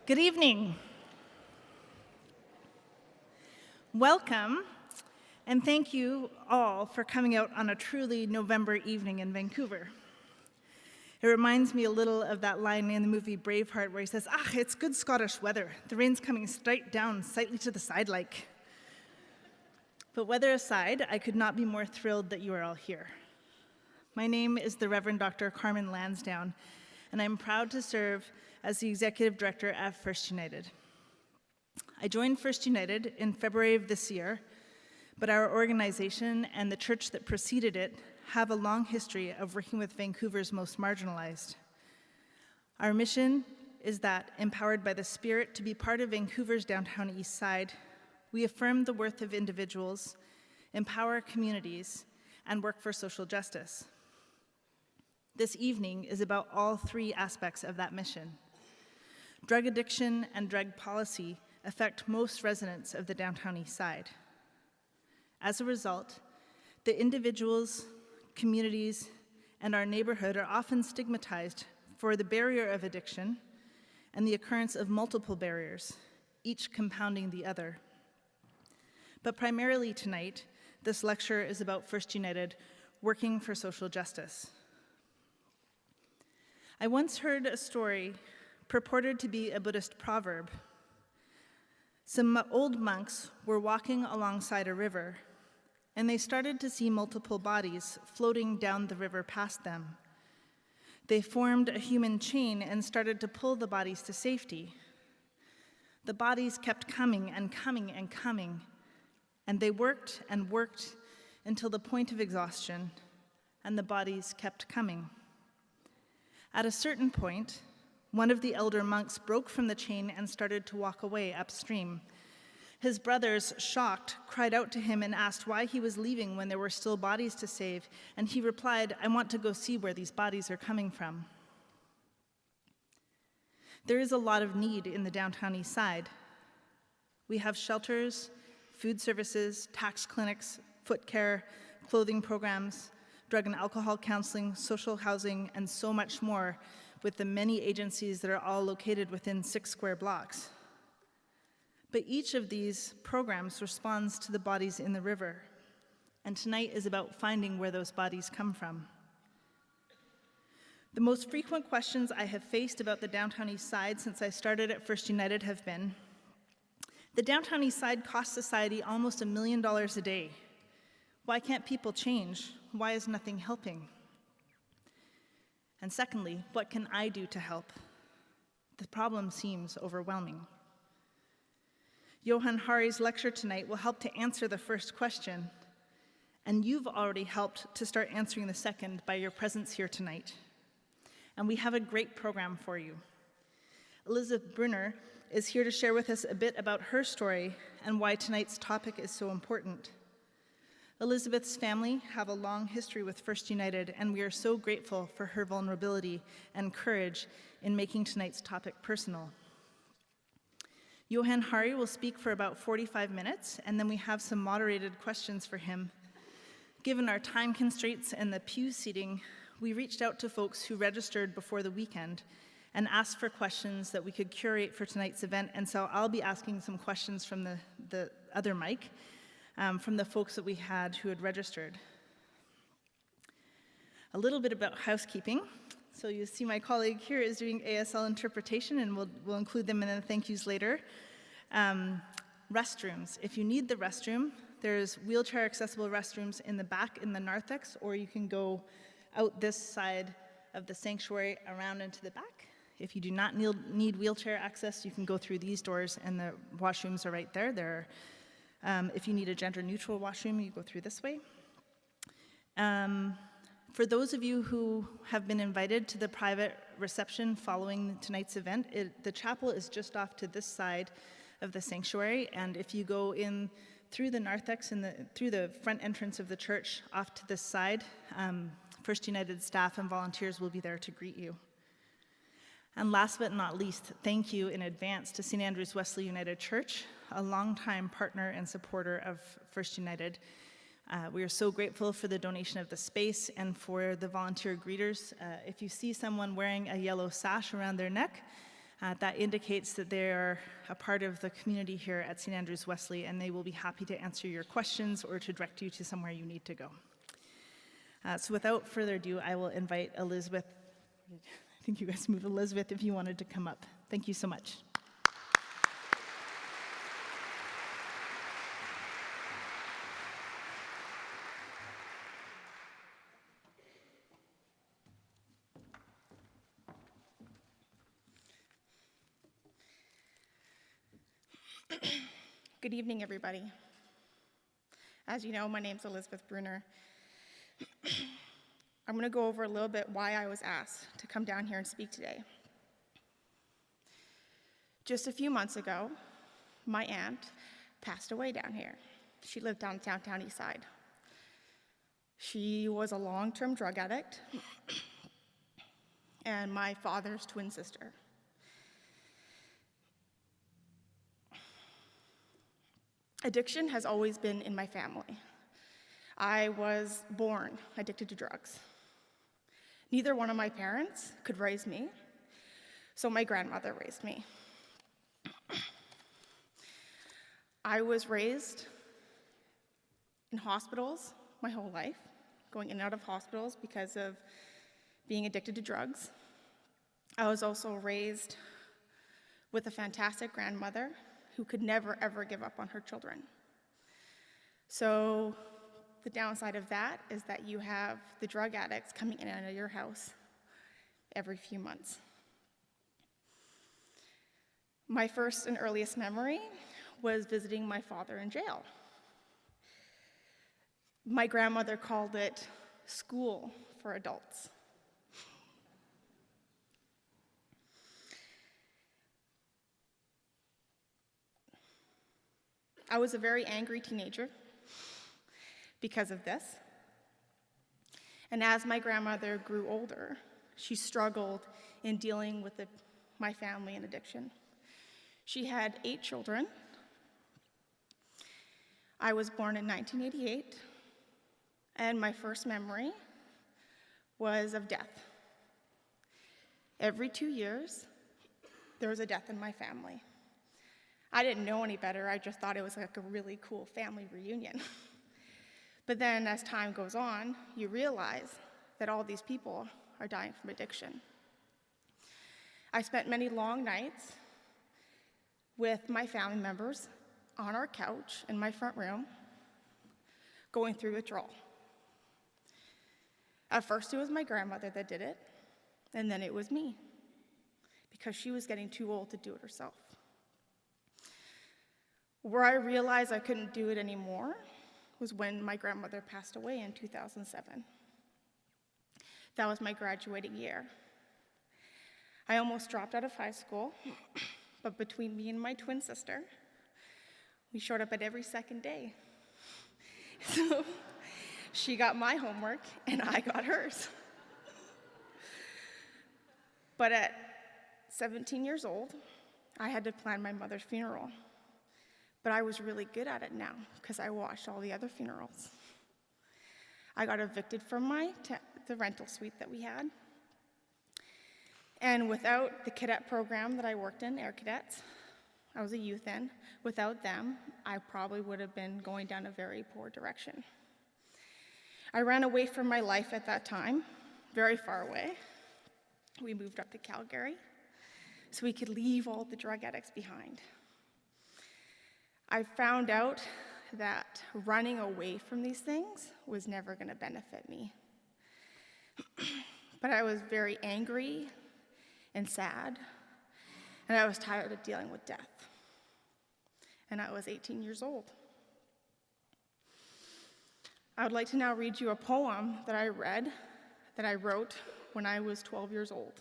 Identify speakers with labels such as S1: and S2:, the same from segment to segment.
S1: Good evening. Welcome, and thank you all for coming out on a truly November evening in Vancouver. It reminds me a little of that line in the movie Braveheart where he says, it's good Scottish weather. The rain's coming straight down, slightly to the side like. But weather aside, I could not be more thrilled that you are all here. My name is the Reverend Dr. Carmen Lansdowne, and I'm proud to serve as the Executive Director at First United. I joined First United in February of this year, but our organization and the church that preceded it have a long history of working with Vancouver's most marginalized. Our mission is that, empowered by the Spirit to be part of Vancouver's downtown east side, we affirm the worth of individuals, empower communities, and work for social justice. This evening is about all three aspects of that mission. Drug addiction and drug policy affect most residents of the downtown east side. As a result, the individuals, communities, and our neighborhood are often stigmatized for the barrier of addiction and the occurrence of multiple barriers, each compounding the other. But primarily tonight, this lecture is about First United working for social justice. I once heard a story purported to be a Buddhist proverb. Some old monks were walking alongside a river, and they started to see multiple bodies floating down the river past them. They formed a human chain and started to pull the bodies to safety. The bodies kept coming and coming and coming, and they worked and worked until the point of exhaustion, and the bodies kept coming. At a certain point, one of the elder monks broke from the chain and started to walk away upstream. His brothers, shocked, cried out to him and asked why he was leaving when there were still bodies to save, and he replied, "I want to go see where these bodies are coming from." There is a lot of need in the downtown east side. We have shelters, food services, tax clinics, foot care, clothing programs, drug and alcohol counseling, social housing, and so much more, with the many agencies that are all located within 6 square blocks. But each of these programs responds to the bodies in the river, and tonight is about finding where those bodies come from. The most frequent questions I have faced about the downtown east side since I started at First United have been, the downtown east side costs society almost $1 million a day. Why can't people change? Why is nothing helping? And secondly, what can I do to help? The problem seems overwhelming. Johann Hari's lecture tonight will help to answer the first question, and you've already helped to start answering the second by your presence here tonight. And we have a great program for you. Elizabeth Brunner is here to share with us a bit about her story and why tonight's topic is so important. Elizabeth's family have a long history with First United, and we are so grateful for her vulnerability and courage in making tonight's topic personal. Johann Hari will speak for about 45 minutes, and then we have some moderated questions for him. Given our time constraints and the pew seating, we reached out to folks who registered before the weekend and asked for questions that we could curate for tonight's event, and so I'll be asking some questions from the other mic, from the folks that we had who had registered. A little bit about housekeeping. So you see my colleague here is doing ASL interpretation, and we'll include them in the thank yous later. Restrooms. If you need the restroom, there's wheelchair accessible restrooms in the back in the narthex, or you can go out this side of the sanctuary around into the back. If you do not need wheelchair access, you can go through these doors, and the washrooms are right there. If you need a gender-neutral washroom, you go through this way. For those of you who have been invited to the private reception following tonight's event, the chapel is just off to this side of the sanctuary, and if you go in through the narthex and through the front entrance of the church off to this side, First United staff and volunteers will be there to greet you. And last but not least, thank you in advance to St. Andrews-Wesley United Church, a longtime partner and supporter of First United. We are so grateful for the donation of the space and for the volunteer greeters. If you see someone wearing a yellow sash around their neck, That indicates that they are a part of the community here at St. Andrews-Wesley, and they will be happy to answer your questions or to direct you to somewhere you need to go. So without further ado, I will invite Elizabeth. I think you guys moved Elizabeth if you wanted to come up. Thank you so much.
S2: Good evening, everybody. As you know, my name's Elizabeth Brunner. I'm going to go over a little bit why I was asked to come down here and speak today. Just a few months ago, my aunt passed away down here. She lived on Downtown East Side. She was a long-term drug addict and my father's twin sister. Addiction has always been in my family. I was born addicted to drugs. Neither one of my parents could raise me, so my grandmother raised me. I was raised in hospitals my whole life, going in and out of hospitals because of being addicted to drugs. I was also raised with a fantastic grandmother who could never, ever give up on her children. So the downside of that is that you have the drug addicts coming in and out of your house every few months. My first and earliest memory was visiting my father in jail. My grandmother called it school for adults. I was a very angry teenager because of this. And as my grandmother grew older, she struggled in dealing with my family and addiction. She had 8 children. I was born in 1988, and my first memory was of death. Every 2 years, there was a death in my family. I didn't know any better. I just thought it was like a really cool family reunion. But then as time goes on, you realize that all these people are dying from addiction. I spent many long nights with my family members on our couch in my front room, going through withdrawal. At first it was my grandmother that did it, and then it was me, because she was getting too old to do it herself. Where I realized I couldn't do it anymore was when my grandmother passed away in 2007. That was my graduating year. I almost dropped out of high school, but between me and my twin sister, we showed up at every second day. So she got my homework and I got hers. But at 17 years old, I had to plan my mother's funeral. But I was really good at it now because I watched all the other funerals. I got evicted from the rental suite that we had. And without the cadet program that I worked in, Air Cadets, I was a youth in, without them, I probably would have been going down a very poor direction. I ran away from my life at that time, very far away. We moved up to Calgary so we could leave all the drug addicts behind. I found out that running away from these things was never going to benefit me. But I was very angry and sad, and I was tired of dealing with death. And I was 18 years old. I would like to now read you a poem that I wrote when I was 12 years old.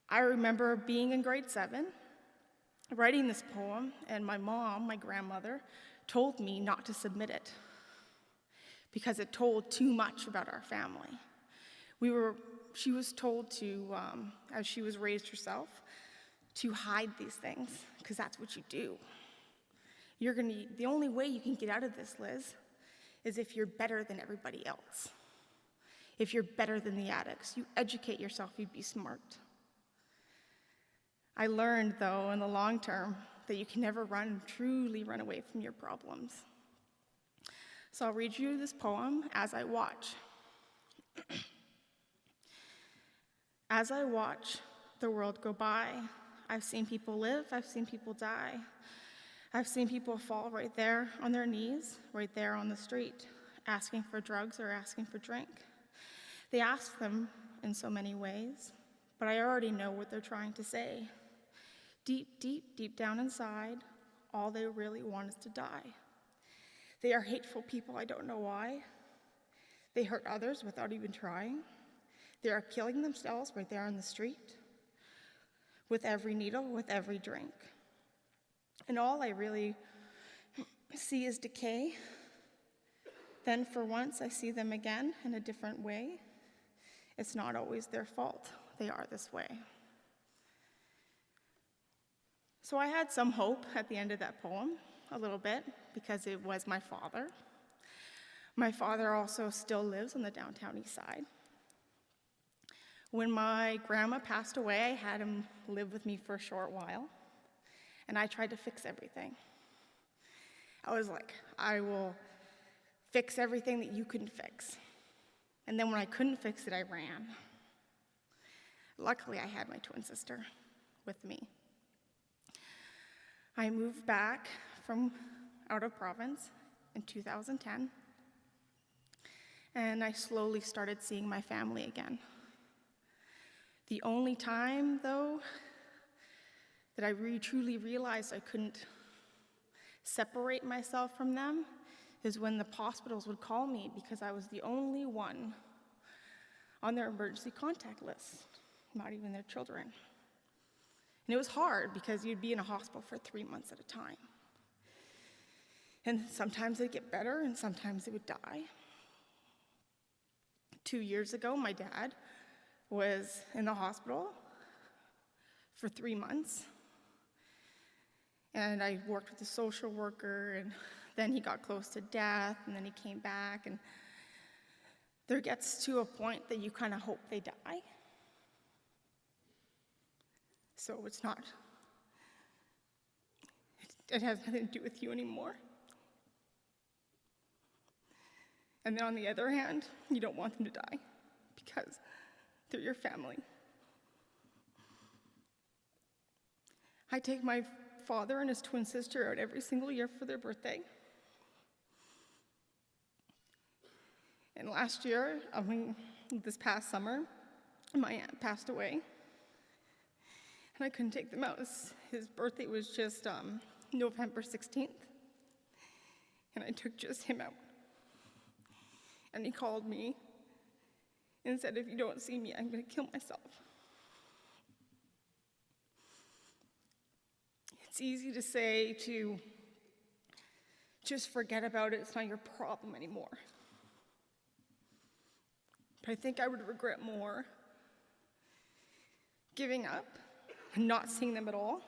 S2: I remember being in grade 7, writing this poem, and my mom, my grandmother, told me not to submit it because it told too much about our family. She was told to, as she was raised herself, to hide these things because that's what you do. The only way you can get out of this, Liz, is if you're better than everybody else. If you're better than the addicts, you educate yourself, you be smart. I learned, though, in the long term, that you can never truly run away from your problems. So I'll read you this poem, As I Watch. As I watch the world go by, I've seen people live, I've seen people die. I've seen people fall right there on their knees, right there on the street, asking for drugs or asking for drink. They ask them in so many ways, but I already know what they're trying to say. Deep, deep, deep down inside, all they really want is to die. They are hateful people, I don't know why. They hurt others without even trying. They are killing themselves right there on the street, with every needle, with every drink. And all I really see is decay. Then for once I see them again in a different way. It's not always their fault. They are this way. So I had some hope at the end of that poem, a little bit, because it was my father. My father also still lives on the downtown east side. When my grandma passed away, I had him live with me for a short while, and I tried to fix everything. I was like, I will fix everything that you couldn't fix. And then when I couldn't fix it, I ran. Luckily, I had my twin sister with me. I moved back from out of province in 2010, and I slowly started seeing my family again. The only time, though, that I truly realized I couldn't separate myself from them is when the hospitals would call me because I was the only one on their emergency contact list, not even their children. And it was hard because you'd be in a hospital for 3 months at a time. And sometimes they'd get better and sometimes they would die. 2 years ago, my dad was in the hospital for 3 months. And I worked with a social worker, and then he got close to death, and then he came back, and there gets to a point that you kind of hope they die. So it's not, it has nothing to do with you anymore. And then on the other hand, you don't want them to die because they're your family. I take my father and his twin sister out every single year for their birthday. And last year, this past summer, my aunt passed away. And I couldn't take them out. His birthday was just November 16th. And I took just him out. And he called me and said, if you don't see me, I'm going to kill myself. It's easy to say to just forget about it. It's not your problem anymore. But I think I would regret more giving up and not seeing them at all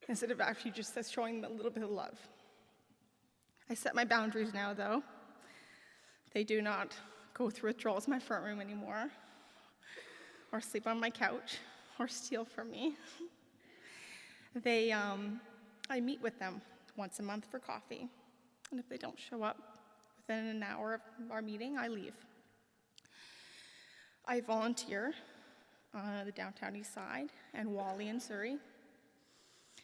S2: instead of actually just showing them a little bit of love. I set my boundaries now, though. They do not go through withdrawals in my front room anymore, or sleep on my couch, or steal from me. I meet with them once a month for coffee, and if they don't show up within an hour of our meeting, I leave. I volunteer on the downtown east side and Wally in Surrey.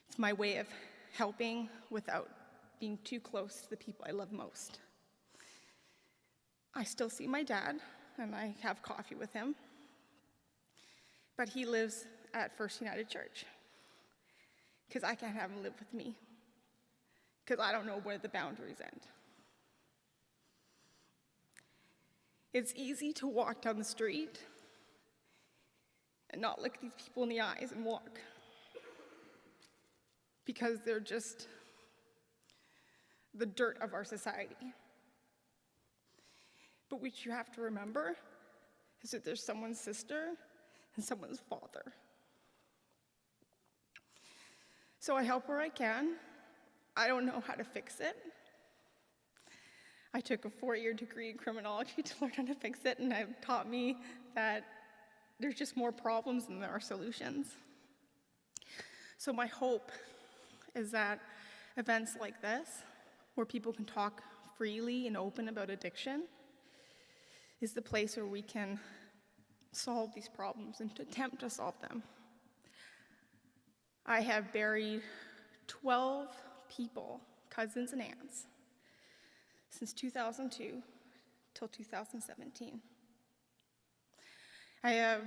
S2: It's my way of helping without being too close to the people I love most. I still see my dad, and I have coffee with him, but he lives at First United Church because I can't have him live with me because I don't know where the boundaries end. It's easy to walk down the street and not look these people in the eyes and walk because they're just the dirt of our society. But what you have to remember is that there's someone's sister and someone's father. So I help where I can. I don't know how to fix it. I took a 4-year degree in criminology to learn how to fix it, and it taught me that there's just more problems than there are solutions. So my hope is that events like this, where people can talk freely and open about addiction, is the place where we can solve these problems and to attempt to solve them. I have buried 12 people, cousins and aunts, since 2002 till 2017. I have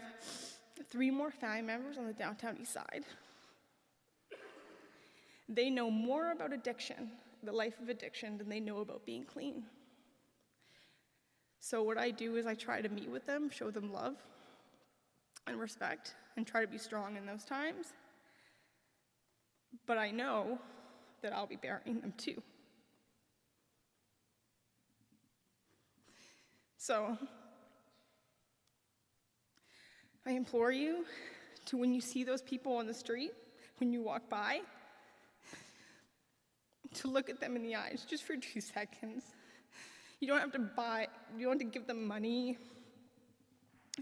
S2: 3 more family members on the downtown east side. They know more about addiction, the life of addiction, than they know about being clean. So what I do is I try to meet with them, show them love and respect, and try to be strong in those times. But I know that I'll be burying them too. So I implore you to, when you see those people on the street, when you walk by, to look at them in the eyes just for 2 seconds. You don't have to give them money.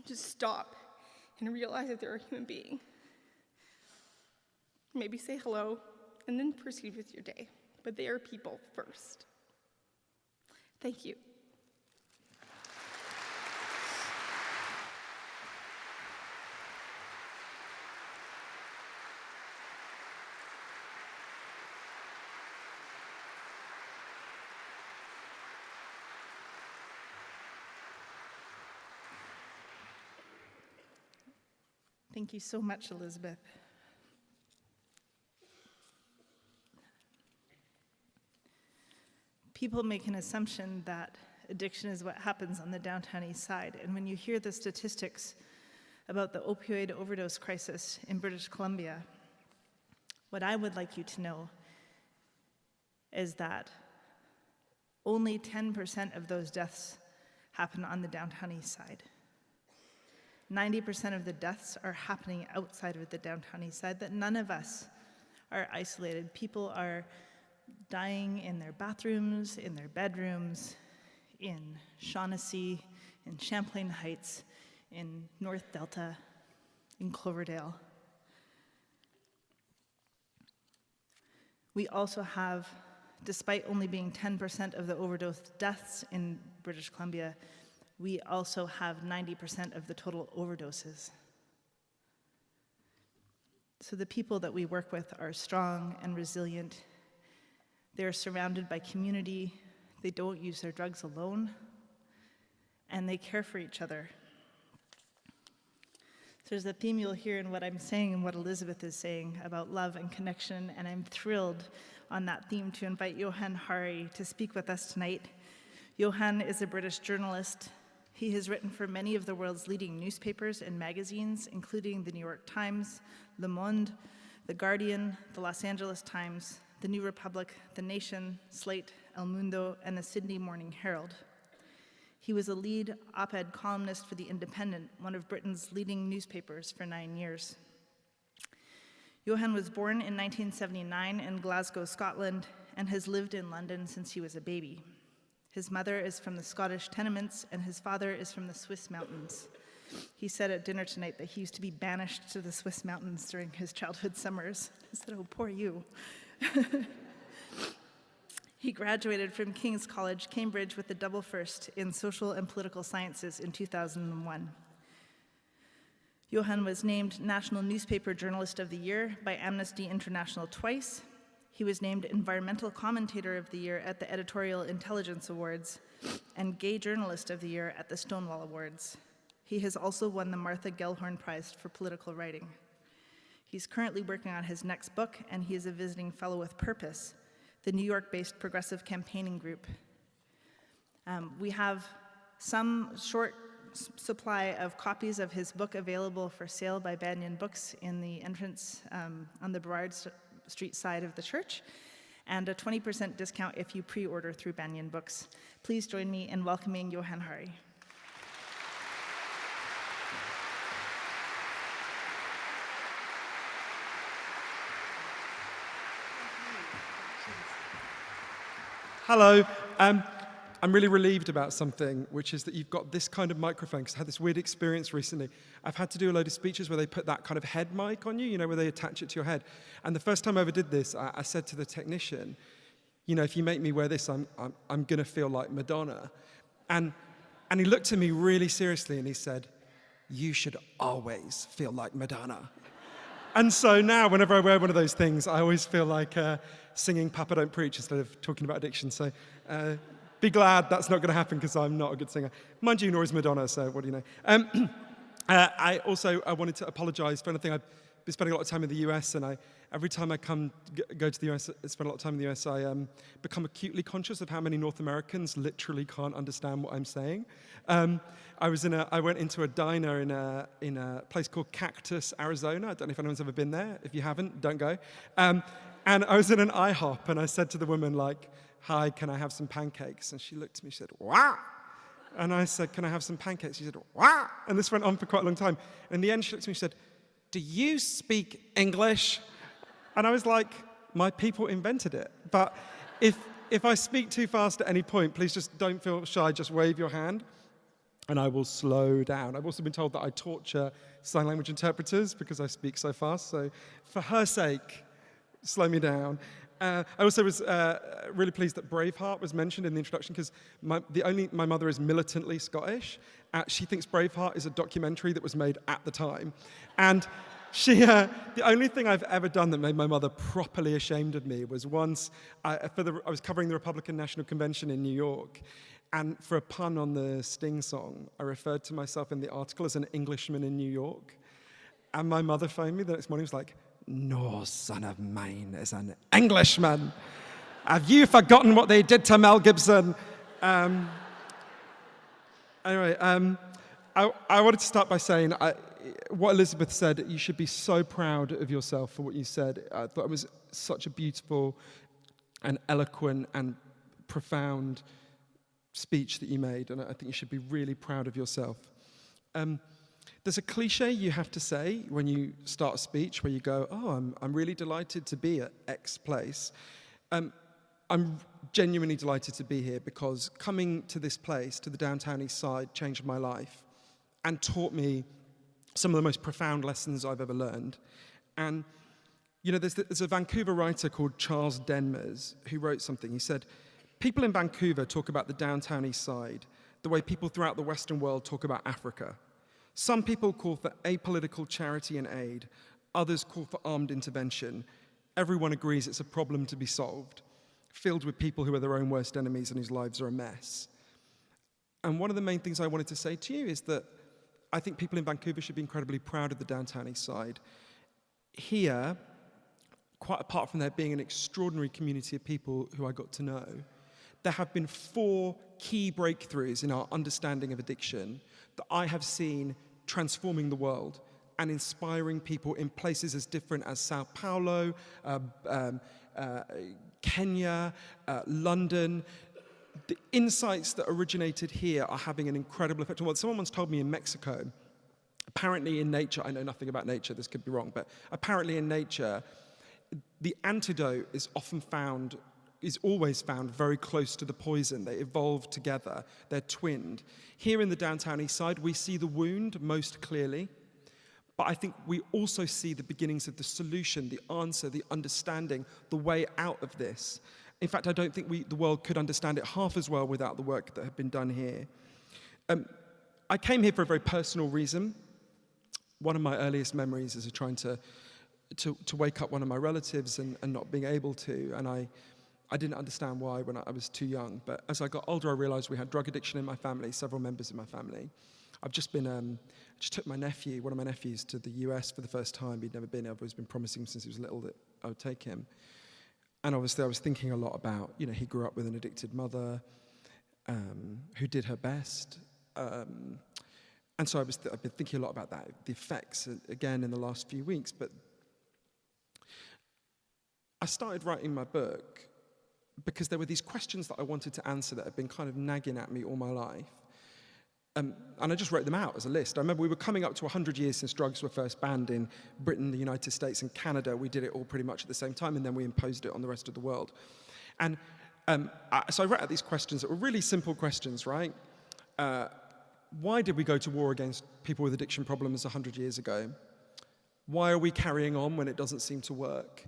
S2: Just stop and realize that they're a human being. Maybe say hello and then proceed with your day. But they are people first. Thank you.
S1: Thank you so much, Elizabeth. People make an assumption that addiction is what happens on the downtown east side, and when you hear the statistics about the opioid overdose crisis in British Columbia, what I would like you to know is that only 10% of those deaths happen on the downtown east side. 90% of the deaths are happening outside of the downtown east side, that none of us are isolated. People are dying in their bathrooms, in their bedrooms, in Shaughnessy, in Champlain Heights, in North Delta, in Cloverdale. We also have, despite only being 10% of the overdose deaths in British Columbia, we also have 90% of the total overdoses. So the people that we work with are strong and resilient. They're surrounded by community. They don't use their drugs alone, and they care for each other. So there's a theme you'll hear in what I'm saying and what Elizabeth is saying about love and connection, and I'm thrilled on that theme to invite Johann Hari to speak with us tonight. Johann is a British journalist. He has written for many of the world's leading newspapers and magazines, including the New York Times, Le Monde, The Guardian, the Los Angeles Times, the New Republic, The Nation, Slate, El Mundo, and the Sydney Morning Herald. He was a lead op-ed columnist for The Independent, one of Britain's leading newspapers, for 9 years. Johann was born in 1979 in Glasgow, Scotland, and has lived in London since he was a baby. His mother is from the Scottish tenements, and his father is from the Swiss mountains. He said at dinner tonight that he used to be banished to the Swiss mountains during his childhood summers. I said, oh, poor you. He graduated from King's College, Cambridge, with a double first in social and political sciences in 2001. Johann was named National Newspaper Journalist of the Year by Amnesty International twice. He was named Environmental Commentator of the Year at the Editorial Intelligence Awards and Gay Journalist of the Year at the Stonewall Awards. He has also won the Martha Gellhorn Prize for political writing. He's currently working on his next book, and he is a visiting fellow with Purpose, the New York-based progressive campaigning group. We have some short supply of copies of his book available for sale by Banyan Books in the entrance on the Burrard Street side of the church, and a 20% discount if you pre-order through Banyan Books. Please join me in welcoming Johann Hari.
S3: Hello. I'm really relieved about something, which is that you've got this kind of microphone, because I had this weird experience recently. I've had to do a load of speeches where they put that kind of head mic on you, you know, where they attach it to your head. And the first time I ever did this, I said to the technician, you know, if you make me wear this, I'm going to feel like Madonna. And he looked at me really seriously and he said, you should always feel like Madonna. And so now, whenever I wear one of those things, I always feel like singing Papa Don't Preach instead of talking about addiction. So be glad that's not going to happen, because I'm not a good singer. Mind you, nor is Madonna, so what do you know? I wanted to apologize for anything. I've been spending a lot of time in the US, and every time I go to the US, spend a lot of time in the US, I become acutely conscious of how many North Americans literally can't understand what I'm saying. I went into a diner in a place called Cactus, Arizona. I don't know if anyone's ever been there. If you haven't, don't go. And I was in an IHOP, and I said to the woman, like, hi, can I have some pancakes? And she looked at me, she said, wow. And I said, can I have some pancakes? She said, wow. And this went on for quite a long time. And in the end, she looked at me and said, do you speak English? And I was like, my people invented it. But if I speak too fast at any point, please just don't feel shy, just wave your hand, and I will slow down. I've also been told that I torture sign language interpreters because I speak so fast. So for her sake, slow me down. I also was really pleased that Braveheart was mentioned in the introduction, because my mother is militantly Scottish. She thinks Braveheart is a documentary that was made at the time. And the only thing I've ever done that made my mother properly ashamed of me was once I was covering the Republican National Convention in New York, and for a pun on the Sting song, I referred to myself in the article as an Englishman in New York. And my mother phoned me the next morning and was like, no son of mine is an Englishman. Have you forgotten what they did to Mel Gibson? Anyway, I wanted to start by saying what Elizabeth said, you should be so proud of yourself for what you said. I thought it was such a beautiful and eloquent and profound speech that you made, and I think you should be really proud of yourself. There's a cliche you have to say when you start a speech where you go, oh, I'm really delighted to be at X place. I'm genuinely delighted to be here, because coming to this place, to the Downtown East Side, changed my life and taught me some of the most profound lessons I've ever learned. And, you know, there's a Vancouver writer called Charles Denmers who wrote something. He said, people in Vancouver talk about the Downtown East Side the way people throughout the Western world talk about Africa. Some people call for apolitical charity and aid. Others call for armed intervention. Everyone agrees it's a problem to be solved, filled with people who are their own worst enemies and whose lives are a mess. And one of the main things I wanted to say to you is that I think people in Vancouver should be incredibly proud of the Downtown East Side. Here, quite apart from there being an extraordinary community of people who I got to know, there have been 4 key breakthroughs in our understanding of addiction that I have seen transforming the world and inspiring people in places as different as Sao Paulo, Kenya, London. The insights that originated here are having an incredible effect on the world. Someone once told me in Mexico, apparently in nature, I know nothing about nature, this could be wrong, but apparently in nature, the antidote is always found very close to the poison. They evolve together, they're twinned. Here in the Downtown East Side, we see the wound most clearly, but I think we also see the beginnings of the solution, the answer, the understanding, the way out of this. In fact, I don't think the world could understand it half as well without the work that had been done here. I came here for a very personal reason. One of my earliest memories is of trying to wake up one of my relatives and not being able to, and I didn't understand why when I was too young. But as I got older, I realized we had drug addiction in my family, several members in my family. I've just took one of my nephews to the US for the first time. He'd never been. I've always been promising since he was little that I would take him. And obviously I was thinking a lot about, you know, he grew up with an addicted mother who did her best. And so I've been thinking a lot about that, the effects, again, in the last few weeks. But I started writing my book because there were these questions that I wanted to answer that had been kind of nagging at me all my life. And I just wrote them out as a list. I remember we were coming up to 100 years since drugs were first banned in Britain, the United States, and Canada. We did it all pretty much at the same time, and then we imposed it on the rest of the world. And So I wrote out these questions that were really simple questions, right? Why did we go to war against people with addiction problems 100 years ago? Why are we carrying on when it doesn't seem to work?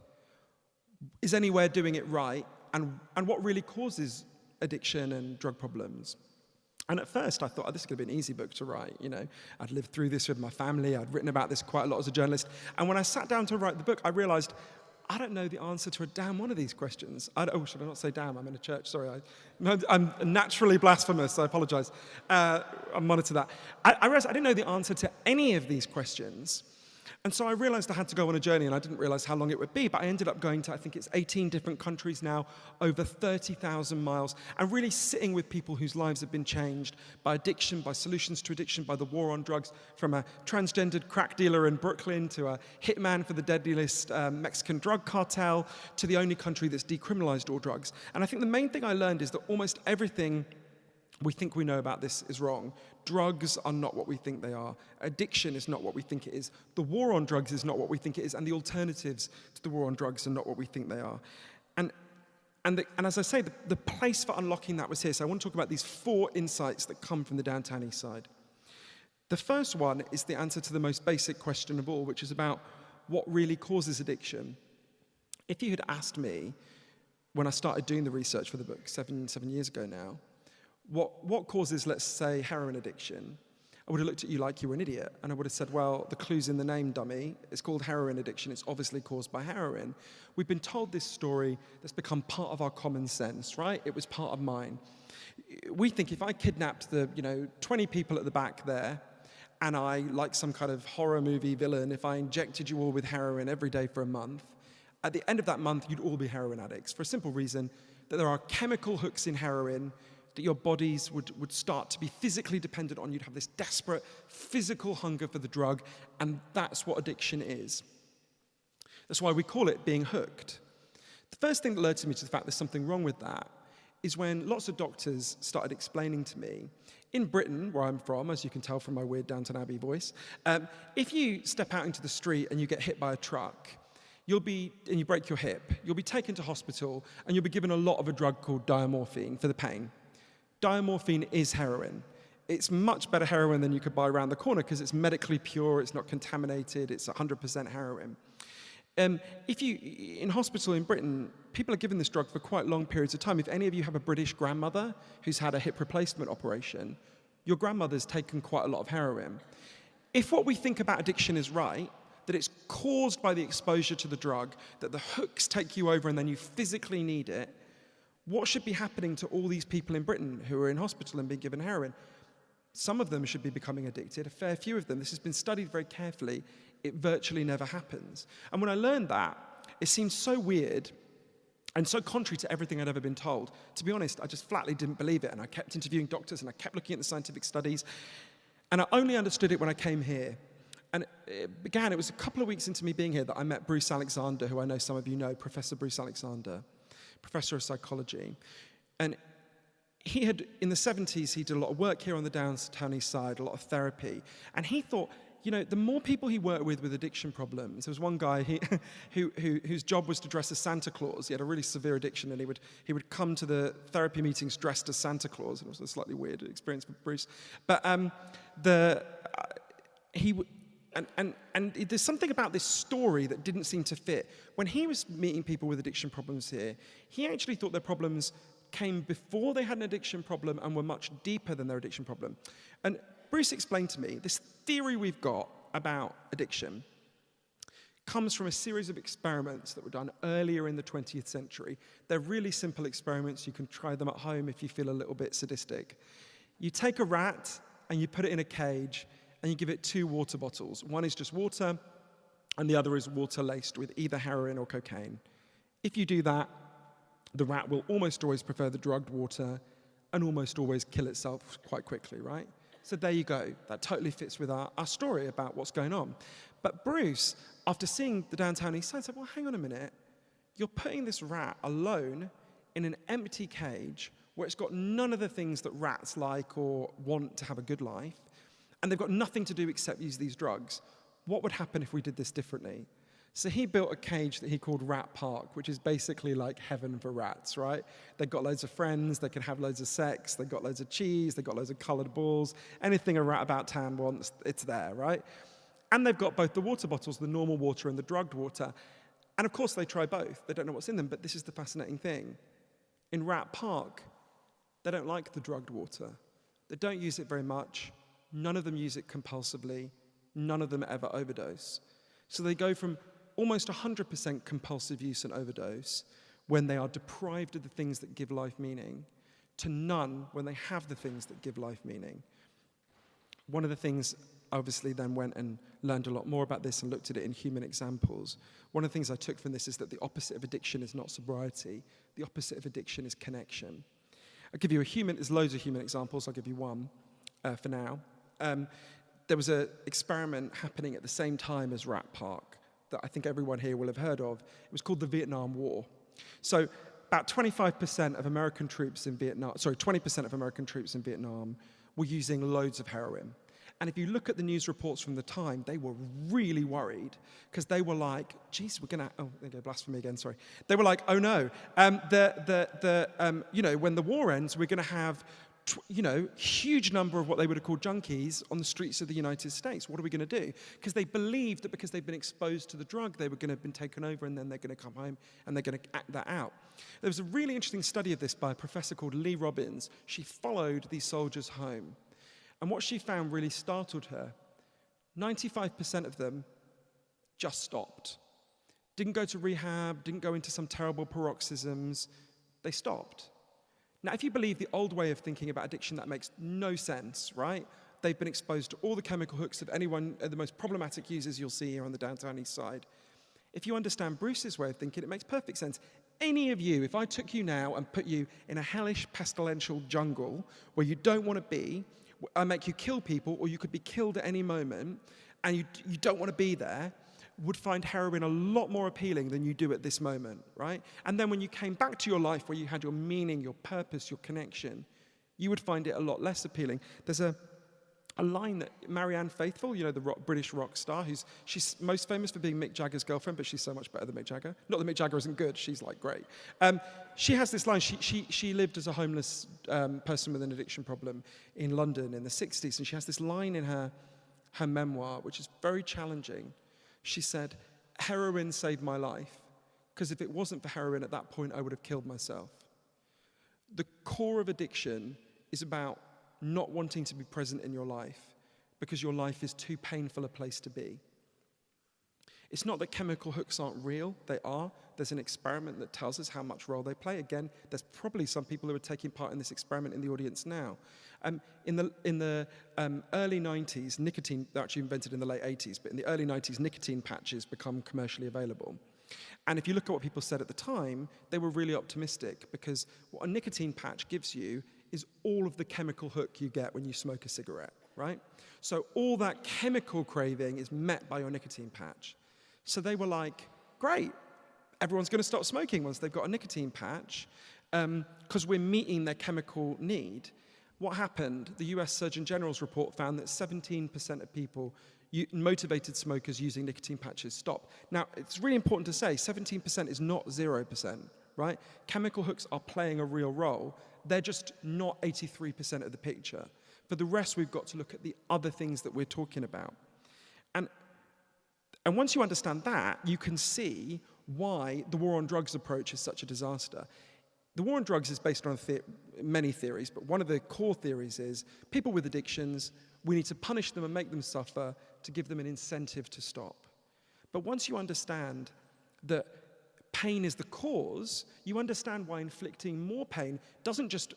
S3: Is anywhere doing it right? And what really causes addiction and drug problems? And at first I thought, this is going to be an easy book to write. I'd lived through this with my family. I'd written about this quite a lot as a journalist. And when I sat down to write the book, I realized I don't know the answer to a damn one of these questions. Should I not say damn? I'm in a church. Sorry. I'm naturally blasphemous. I apologize. I'll monitor that. I realized I didn't know the answer to any of these questions. And so I realized I had to go on a journey, and I didn't realize how long it would be, but I ended up going to, I think it's 18 different countries now, over 30,000 miles, and really sitting with people whose lives have been changed by addiction, by solutions to addiction, by the war on drugs, from a transgendered crack dealer in Brooklyn to a hitman for the deadliest Mexican drug cartel to the only country that's decriminalized all drugs. And I think the main thing I learned is that almost everything we think we know about this is wrong. Drugs are not what we think they are. Addiction is not what we think it is. The war on drugs is not what we think it is. And the alternatives to the war on drugs are not what we think they are. And as I say, the place for unlocking that was here. So I want to talk about these 4 insights that come from the Downtown East Side. The first one is the answer to the most basic question of all, which is about what really causes addiction. If you had asked me when I started doing the research for the book 7 years ago now, what causes, let's say, heroin addiction, I would have looked at you like you were an idiot, and I would have said, well, the clue's in the name, dummy. It's called heroin addiction. It's obviously caused by heroin. We've been told this story that's become part of our common sense, right? It was part of mine. We think if I kidnapped the 20 people at the back there, and I, like some kind of horror movie villain, if I injected you all with heroin every day for a month, at the end of that month, you'd all be heroin addicts, for a simple reason that there are chemical hooks in heroin that your bodies would start to be physically dependent on. You'd have this desperate physical hunger for the drug, and that's what addiction is. That's why we call it being hooked. The first thing that alerted me to the fact there's something wrong with that is when lots of doctors started explaining to me, in Britain, where I'm from, as you can tell from my weird Downton Abbey voice, if you step out into the street and you get hit by a truck, and you break your hip, you'll be taken to hospital, and you'll be given a lot of a drug called diamorphine for the pain. Diamorphine is heroin. It's much better heroin than you could buy around the corner because it's medically pure, it's not contaminated, it's 100% heroin. In hospital in Britain, people are given this drug for quite long periods of time. If any of you have a British grandmother who's had a hip replacement operation, your grandmother's taken quite a lot of heroin. If what we think about addiction is right, that it's caused by the exposure to the drug, that the hooks take you over and then you physically need it, what should be happening to all these people in Britain who are in hospital and being given heroin? Some of them should be becoming addicted, a fair few of them. This has been studied very carefully. It virtually never happens. And when I learned that, it seemed so weird and so contrary to everything I'd ever been told. To be honest, I just flatly didn't believe it, and I kept interviewing doctors, and I kept looking at the scientific studies, and I only understood it when I came here. And it was a couple of weeks into me being here that I met Bruce Alexander, who I know some of you know, Professor Bruce Alexander, professor of psychology. And he had, in the 70s, he did a lot of work here on the Downtown East Side, a lot of therapy. And he thought, the more people he worked with addiction problems, there was one guy whose job was to dress as Santa Claus. He had a really severe addiction, and he would come to the therapy meetings dressed as Santa Claus. It was a slightly weird experience for Bruce. But And there's something about this story that didn't seem to fit. When he was meeting people with addiction problems here, he actually thought their problems came before they had an addiction problem and were much deeper than their addiction problem. And Bruce explained to me, this theory we've got about addiction comes from a series of experiments that were done earlier in the 20th century. They're really simple experiments. You can try them at home if you feel a little bit sadistic. You take a rat and you put it in a cage, and you give it 2 water bottles. One is just water, and the other is water laced with either heroin or cocaine. If you do that, the rat will almost always prefer the drugged water and almost always kill itself quite quickly, right? So there you go. That totally fits with our story about what's going on. But Bruce, after seeing the Downtown East Side, said, well, hang on a minute. You're putting this rat alone in an empty cage where it's got none of the things that rats like or want to have a good life, and they've got nothing to do except use these drugs. What would happen if we did this differently? So he built a cage that he called Rat Park, which is basically like heaven for rats, right? They've got loads of friends, they can have loads of sex, they've got loads of cheese, they've got loads of coloured balls. Anything a rat about town wants, it's there, right? And they've got both the water bottles, the normal water and the drugged water. And of course they try both. They don't know what's in them, but this is the fascinating thing. In Rat Park, they don't like the drugged water. They don't use it very much. None of them use it compulsively. None of them ever overdose. So they go from almost 100% compulsive use and overdose when they are deprived of the things that give life meaning, to none when they have the things that give life meaning. One of the things, obviously, then went and learned a lot more about this and looked at it in human examples. One of the things I took from this is that the opposite of addiction is not sobriety. The opposite of addiction is connection. I'll give you there's loads of human examples. I'll give you one for now. There was an experiment happening at the same time as Rat Park that I think everyone here will have heard of. It was called the Vietnam War. So about 20% of American troops in Vietnam were using loads of heroin. And if you look at the news reports from the time, they were really worried because they were like, geez, we're going to, oh, there you go, blasphemy again, sorry. They were like, oh no, when the war ends, we're going to have huge number of what they would have called junkies on the streets of the United States. What are we going to do? Because they believed that because they've been exposed to the drug, they were going to have been taken over and then they're going to come home and they're going to act that out. There was a really interesting study of this by a professor called Lee Robbins. She followed these soldiers home. And what she found really startled her. 95% of them just stopped. Didn't go to rehab, didn't go into some terrible paroxysms. They stopped. Now, if you believe the old way of thinking about addiction, that makes no sense, right? They've been exposed to all the chemical hooks of anyone, the most problematic users you'll see here on the Downtown East Side. If you understand Bruce's way of thinking, it makes perfect sense. Any of you, if I took you now and put you in a hellish, pestilential jungle where you don't want to be, I make you kill people, or you could be killed at any moment, and you don't want to be there, would find heroin a lot more appealing than you do at this moment, right? And then when you came back to your life where you had your meaning, your purpose, your connection, you would find it a lot less appealing. There's a line that Marianne Faithfull, the British rock star, she's most famous for being Mick Jagger's girlfriend, but she's so much better than Mick Jagger. Not that Mick Jagger isn't good, she's like great. She has this line, she lived as a homeless person with an addiction problem in London in the 60s, and she has this line in her memoir, which is very challenging. She said, heroin saved my life, because if it wasn't for heroin at that point, I would have killed myself. The core of addiction is about not wanting to be present in your life because your life is too painful a place to be. It's not that chemical hooks aren't real, they are. There's an experiment that tells us how much role they play. Again, there's probably some people who are taking part in this experiment in the audience now. In the early 90s, nicotine, they're actually invented in the late 80s, but in the early 90s, nicotine patches become commercially available. And if you look at what people said at the time, they were really optimistic because what a nicotine patch gives you is all of the chemical hook you get when you smoke a cigarette, right? So all that chemical craving is met by your nicotine patch. So they were like, great, everyone's going to stop smoking once they've got a nicotine patch because we're meeting their chemical need. What happened? The US Surgeon General's report found that 17% of people, motivated smokers using nicotine patches, stop. Now, it's really important to say 17% is not 0%, right? Chemical hooks are playing a real role. They're just not 83% of the picture. For the rest, we've got to look at the other things that we're talking about. And once you understand that, you can see why the war on drugs approach is such a disaster. The war on drugs is based on many theories, but one of the core theories is people with addictions, we need to punish them and make them suffer to give them an incentive to stop. But once you understand that pain is the cause, you understand why inflicting more pain doesn't just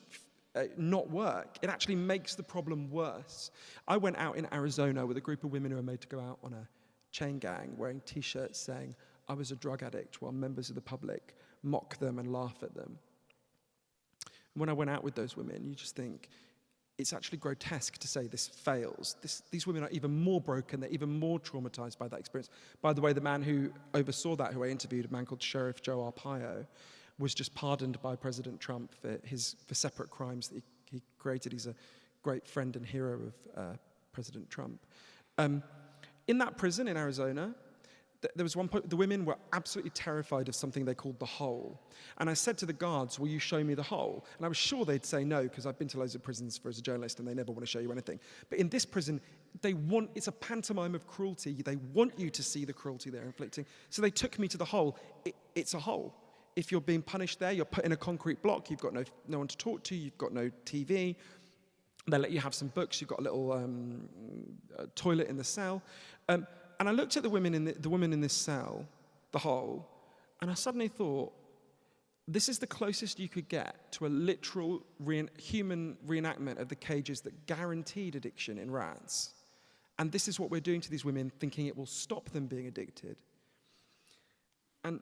S3: not work, it actually makes the problem worse. I went out in Arizona with a group of women who were made to go out on a chain gang wearing t-shirts saying, I was a drug addict, while members of the public mock them and laugh at them. When I went out with those women, you just think, it's actually grotesque to say this fails. These women are even more broken, they're even more traumatized by that experience. By the way, the man who oversaw that, who I interviewed, a man called Sheriff Joe Arpaio, was just pardoned by President Trump for separate crimes that he created. He's a great friend and hero of President Trump. In that prison in Arizona, there was one point, the women were absolutely terrified of something they called the hole. And I said to the guards, will you show me the hole? And I was sure they'd say no, because I've been to loads of prisons as a journalist, and they never want to show you anything. But in this prison, it's a pantomime of cruelty. They want you to see the cruelty they're inflicting. So they took me to the hole. It's a hole. If you're being punished there, you're put in a concrete block. You've got no one to talk to. You've got no TV. They let you have some books. You've got a little toilet in the cell. And I looked at the women in this cell, the hole, and I suddenly thought, this is the closest you could get to a literal human reenactment of the cages that guaranteed addiction in rats. And this is what we're doing to these women, thinking it will stop them being addicted. And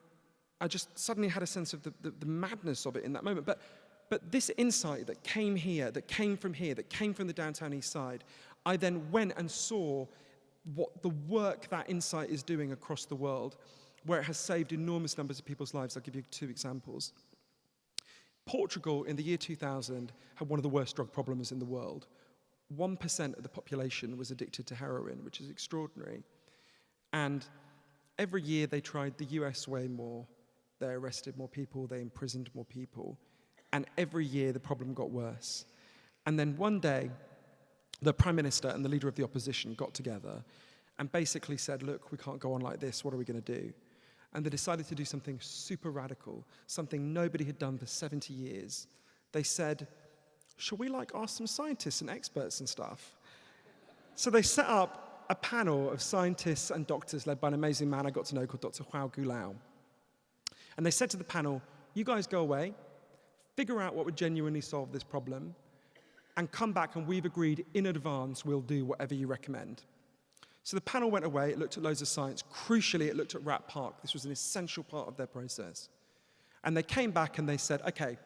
S3: I just suddenly had a sense of the madness of it in that moment. But this insight that came here, that came from the downtown east side, I then went and saw what the work that insight is doing across the world, where it has saved enormous numbers of people's lives. I'll give you 2 examples. Portugal, in the year 2000, had one of the worst drug problems in the world. 1% of the population was addicted to heroin, which is extraordinary. And every year they tried the US way more. They arrested more people, they imprisoned more people. And every year the problem got worse. And then one day, the Prime Minister and the leader of the opposition got together and basically said, look, we can't go on like this, what are we going to do? And they decided to do something super radical, something nobody had done for 70 years. They said, shall we ask some scientists and experts and stuff? So they set up a panel of scientists and doctors led by an amazing man I got to know called Dr. Joao Gulao. And they said to the panel, you guys go away, figure out what would genuinely solve this problem, and come back, and we've agreed in advance we'll do whatever you recommend. So the panel went away, it looked at loads of science. Crucially, it looked at Rat Park. This was an essential part of their process. And they came back and they said, okay,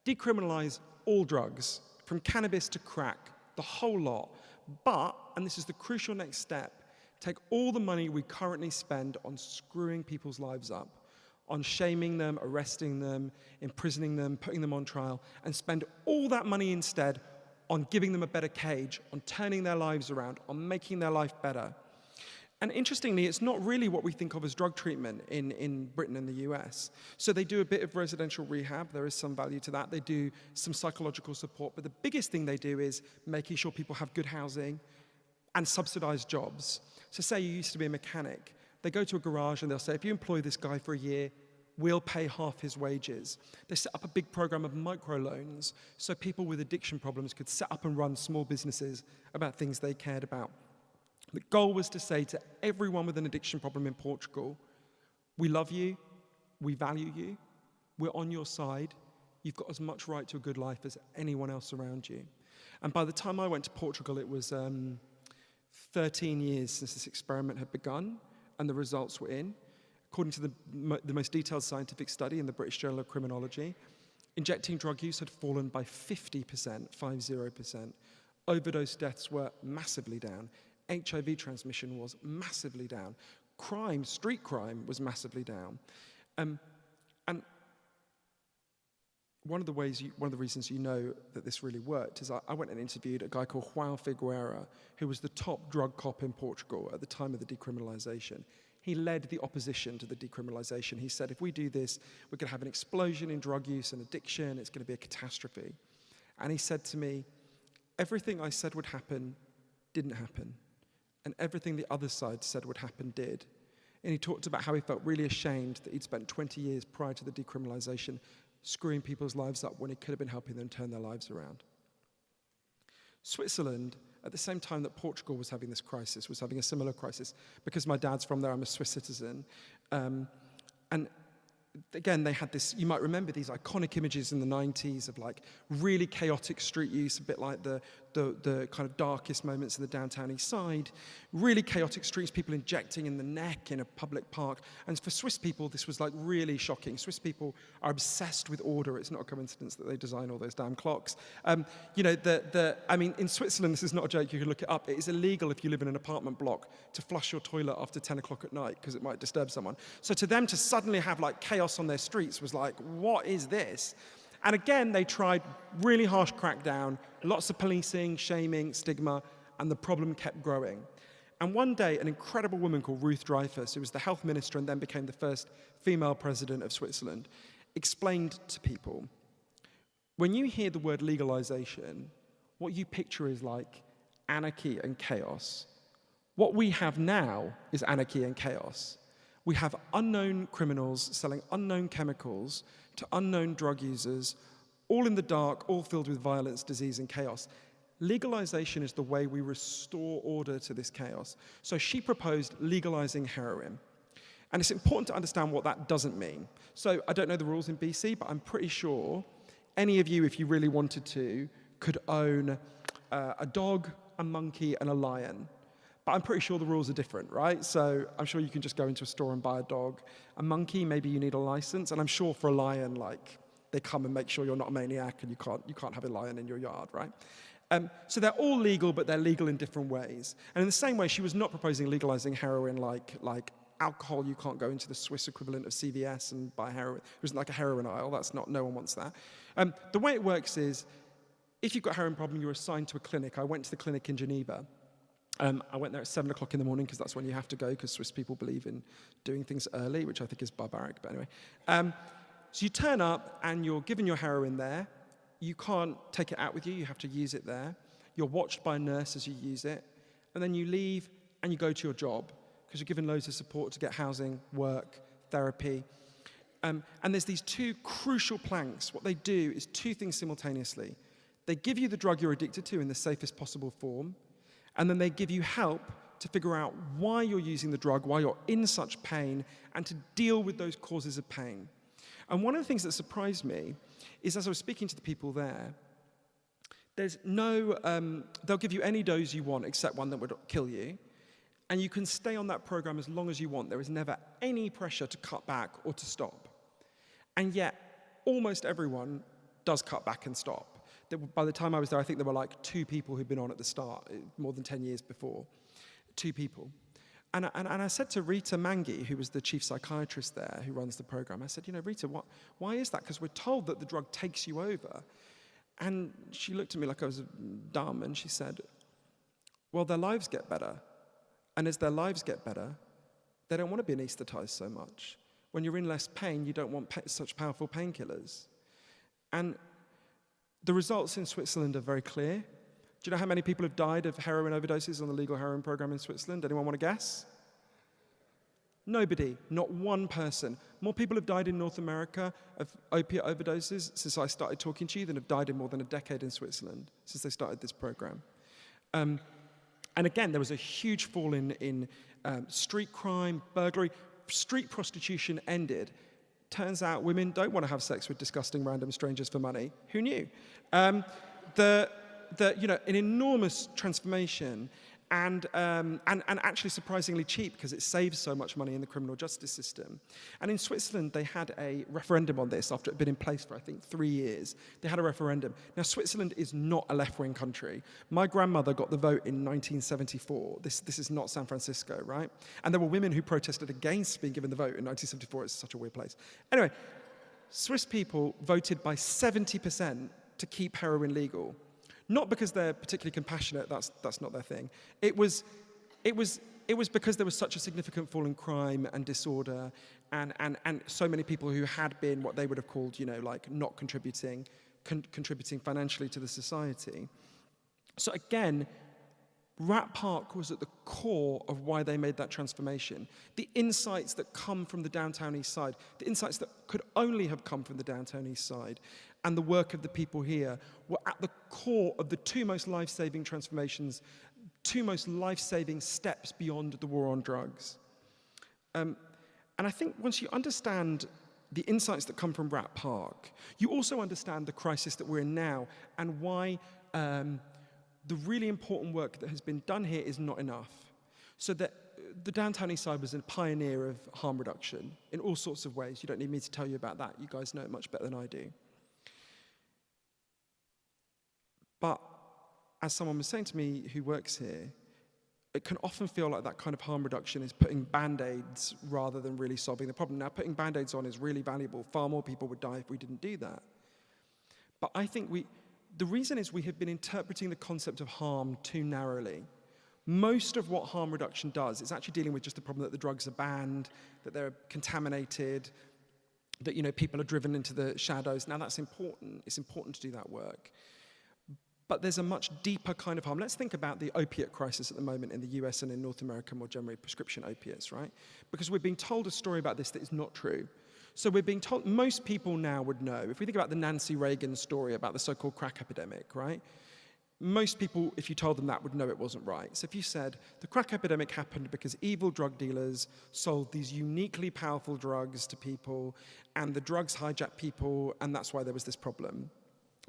S3: decriminalize all drugs, from cannabis to crack, the whole lot. But, and this is the crucial next step, take all the money we currently spend on screwing people's lives up, on shaming them, arresting them, imprisoning them, putting them on trial, and spend all that money instead on giving them a better cage, on turning their lives around, on making their life better. And interestingly, it's not really what we think of as drug treatment in Britain and the US. So they do a bit of residential rehab. There is some value to that. They do some psychological support. But the biggest thing they do is making sure people have good housing and subsidized jobs. So say you used to be a mechanic. They go to a garage and they'll say, if you employ this guy for a year, we'll pay half his wages. They set up a big program of microloans so people with addiction problems could set up and run small businesses about things they cared about. The goal was to say to everyone with an addiction problem in Portugal, we love you, we value you, we're on your side, you've got as much right to a good life as anyone else around you. And by the time I went to Portugal, it was 13 years since this experiment had begun, and the results were in. According to the most detailed scientific study in the British Journal of Criminology, injecting drug use had fallen by 50%, 50%. Overdose deaths were massively down. HIV transmission was massively down. Crime, street crime, was massively down. And one of the reasons you know that this really worked is I went and interviewed a guy called João Figueira, who was the top drug cop in Portugal at the time of the decriminalization. He led the opposition to the decriminalization. He said, if we do this, we're going to have an explosion in drug use and addiction. It's going to be a catastrophe. And he said to me, everything I said would happen didn't happen. And everything the other side said would happen did. And he talked about how he felt really ashamed that he'd spent 20 years prior to the decriminalization screwing people's lives up when he could have been helping them turn their lives around. Switzerland, at the same time that Portugal was having this crisis, was having a similar crisis. Because my dad's from there, I'm a Swiss citizen. And again, they had this, you might remember these iconic images in the 90s of really chaotic street use, a bit like the kind of darkest moments in the downtown east side. Really chaotic streets, people injecting in the neck in a public park. And for Swiss people, this was really shocking. Swiss people are obsessed with order. It's not a coincidence that they design all those damn clocks. I mean, in Switzerland, this is not a joke, you can look it up. It is illegal if you live in an apartment block to flush your toilet after 10 o'clock at night because it might disturb someone. So to them to suddenly have chaos on their streets was what is this? And again, they tried really harsh crackdown, lots of policing, shaming, stigma, and the problem kept growing. And one day, an incredible woman called Ruth Dreifuss, who was the health minister and then became the first female president of Switzerland, explained to people, when you hear the word legalization, what you picture is like anarchy and chaos. What we have now is anarchy and chaos. We have unknown criminals selling unknown chemicals to unknown drug users, all in the dark, all filled with violence, disease, and chaos. Legalization is the way we restore order to this chaos. So she proposed legalizing heroin. And it's important to understand what that doesn't mean. So I don't know the rules in BC, but I'm pretty sure any of you, if you really wanted to, could own a dog, a monkey, and a lion. But I'm pretty sure the rules are different, right? So I'm sure you can just go into a store and buy a dog. A monkey, maybe you need a license. And I'm sure for a lion, like, they come and make sure you're not a maniac and you can't have a lion in your yard, right? So they're all legal, but they're legal in different ways. And in the same way, she was not proposing legalizing heroin like alcohol. You can't go into the Swiss equivalent of CVS and buy heroin. It wasn't like a heroin aisle. No one wants that. The way it works is, if you've got a heroin problem, you're assigned to a clinic. I went to the clinic in Geneva. I went there at 7 o'clock in the morning because that's when you have to go, because Swiss people believe in doing things early, which I think is barbaric, but anyway. So you turn up and you're given your heroin there. You can't take it out with you. You have to use it there. You're watched by a nurse as you use it. And then you leave and you go to your job because you're given loads of support to get housing, work, therapy. And there's these two crucial planks. What they do is two things simultaneously. They give you the drug you're addicted to in the safest possible form, and then they give you help to figure out why you're using the drug, why you're in such pain, and to deal with those causes of pain. And one of the things that surprised me is, as I was speaking to the people there, there's no, they'll give you any dose you want except one that would kill you, and you can stay on that program as long as you want. There is never any pressure to cut back or to stop. And yet, almost everyone does cut back and stop. By the time I was there, I think there were like 2 people who'd been on at the start, more than 10 years before. 2 people. And I said to Rita Mangi, who was the chief psychiatrist there, who runs the program, I said, Rita, why is that? Because we're told that the drug takes you over. And she looked at me like I was dumb, and she said, well, their lives get better. And as their lives get better, they don't want to be anesthetized so much. When you're in less pain, you don't want such powerful painkillers. And the results in Switzerland are very clear. Do you know how many people have died of heroin overdoses on the legal heroin program in Switzerland? Anyone want to guess? Nobody, not one person. More people have died in North America of opiate overdoses since I started talking to you than have died in more than a decade in Switzerland since they started this program. And again, there was a huge fall in street crime, burglary. Street prostitution ended. Turns out women don't want to have sex with disgusting random strangers for money. Who knew? An enormous transformation, and actually surprisingly cheap because it saves so much money in the criminal justice system. And in Switzerland, they had a referendum on this after it had been in place for, I think, 3 years. They had a referendum. Now, Switzerland is not a left-wing country. My grandmother got the vote in 1974. This is not San Francisco, right? And there were women who protested against being given the vote in 1974. It's such a weird place. Anyway, Swiss people voted by 70% to keep heroin legal. Not because they're particularly compassionate, that's not their thing. It was because there was such a significant fall in crime and disorder, and so many people who had been what they would have called, like not contributing financially to the society. So again, Rat Park was at the core of why they made that transformation. The insights that come from the Downtown East Side, the insights that could only have come from the Downtown East Side, and the work of the people here were at the core of the 2 most life-saving transformations, 2 most life-saving steps beyond the war on drugs. And I think once you understand the insights that come from Rat Park, you also understand the crisis that we're in now and why the really important work that has been done here is not enough. So that the Downtown East Side was a pioneer of harm reduction in all sorts of ways. You don't need me to tell you about that. You guys know it much better than I do. But as someone was saying to me who works here, it can often feel like that kind of harm reduction is putting Band-Aids rather than really solving the problem. Now, putting Band-Aids on is really valuable. Far more people would die if we didn't do that. But I think the reason is we have been interpreting the concept of harm too narrowly. Most of what harm reduction does is actually dealing with just the problem that the drugs are banned, that they're contaminated, that people are driven into the shadows. Now that's important. It's important to do that work. But there's a much deeper kind of harm. Let's think about the opiate crisis at the moment in the US and in North America more generally, prescription opiates, right? Because we're being told a story about this that is not true. So we're being told, most people now would know, if we think about the Nancy Reagan story about the so-called crack epidemic, right? Most people, if you told them that, would know it wasn't right. So if you said, the crack epidemic happened because evil drug dealers sold these uniquely powerful drugs to people, and the drugs hijacked people, and that's why there was this problem.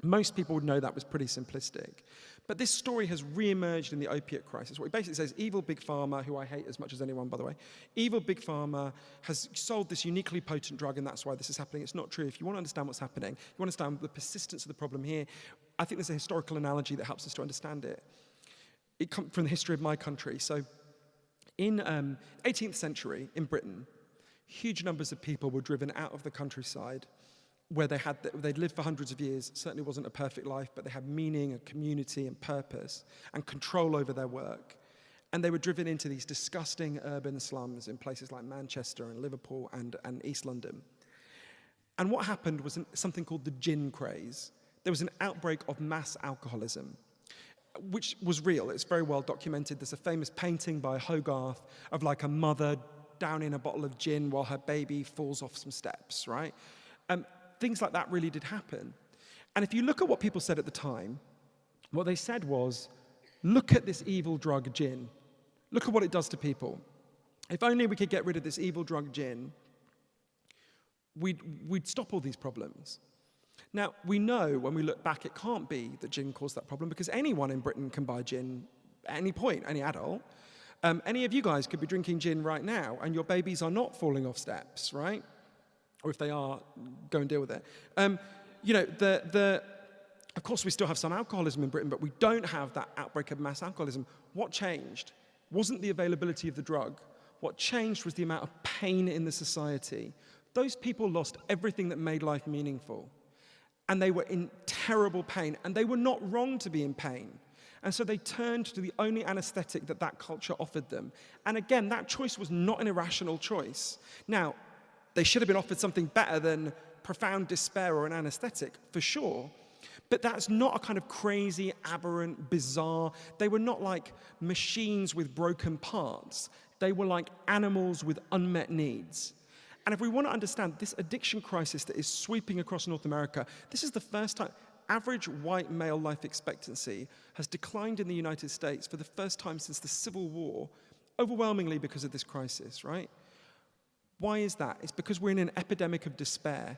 S3: Most people would know that was pretty simplistic. But this story has re-emerged in the opiate crisis. What it basically says, evil big pharma, who I hate as much as anyone, by the way, evil big pharma has sold this uniquely potent drug, and that's why this is happening. It's not true. If you want to understand what's happening, you want to understand the persistence of the problem here, I think there's a historical analogy that helps us to understand it. It comes from the history of my country. So in 18th century, in Britain, huge numbers of people were driven out of the countryside where they'd lived for hundreds of years. Certainly wasn't a perfect life, but they had meaning and community and purpose and control over their work. And they were driven into these disgusting urban slums in places like Manchester and Liverpool and East London. And what happened was something called the gin craze. There was an outbreak of mass alcoholism, which was real. It's very well documented. There's a famous painting by Hogarth of like a mother downing a bottle of gin while her baby falls off some steps, right? Things like that really did happen. And if you look at what people said at the time, what they said was, look at this evil drug gin. Look at what it does to people. If only we could get rid of this evil drug gin, we'd stop all these problems. Now, we know when we look back, it can't be that gin caused that problem, because anyone in Britain can buy gin at any point, any adult. Any of you guys could be drinking gin right now, and your babies are not falling off steps, right? Or if they are, go and deal with it. Of course, we still have some alcoholism in Britain, but we don't have that outbreak of mass alcoholism. What changed wasn't the availability of the drug. What changed was the amount of pain in the society. Those people lost everything that made life meaningful. And they were in terrible pain, and they were not wrong to be in pain. And so they turned to the only anesthetic that culture offered them. And again, that choice was not an irrational choice. Now, they should have been offered something better than profound despair or an anesthetic, for sure. But that's not a kind of crazy, aberrant, bizarre. They were not like machines with broken parts. They were like animals with unmet needs. And if we want to understand this addiction crisis that is sweeping across North America, this is the first time average white male life expectancy has declined in the United States for the first time since the Civil War, overwhelmingly because of this crisis, right? Why is that? It's because we're in an epidemic of despair.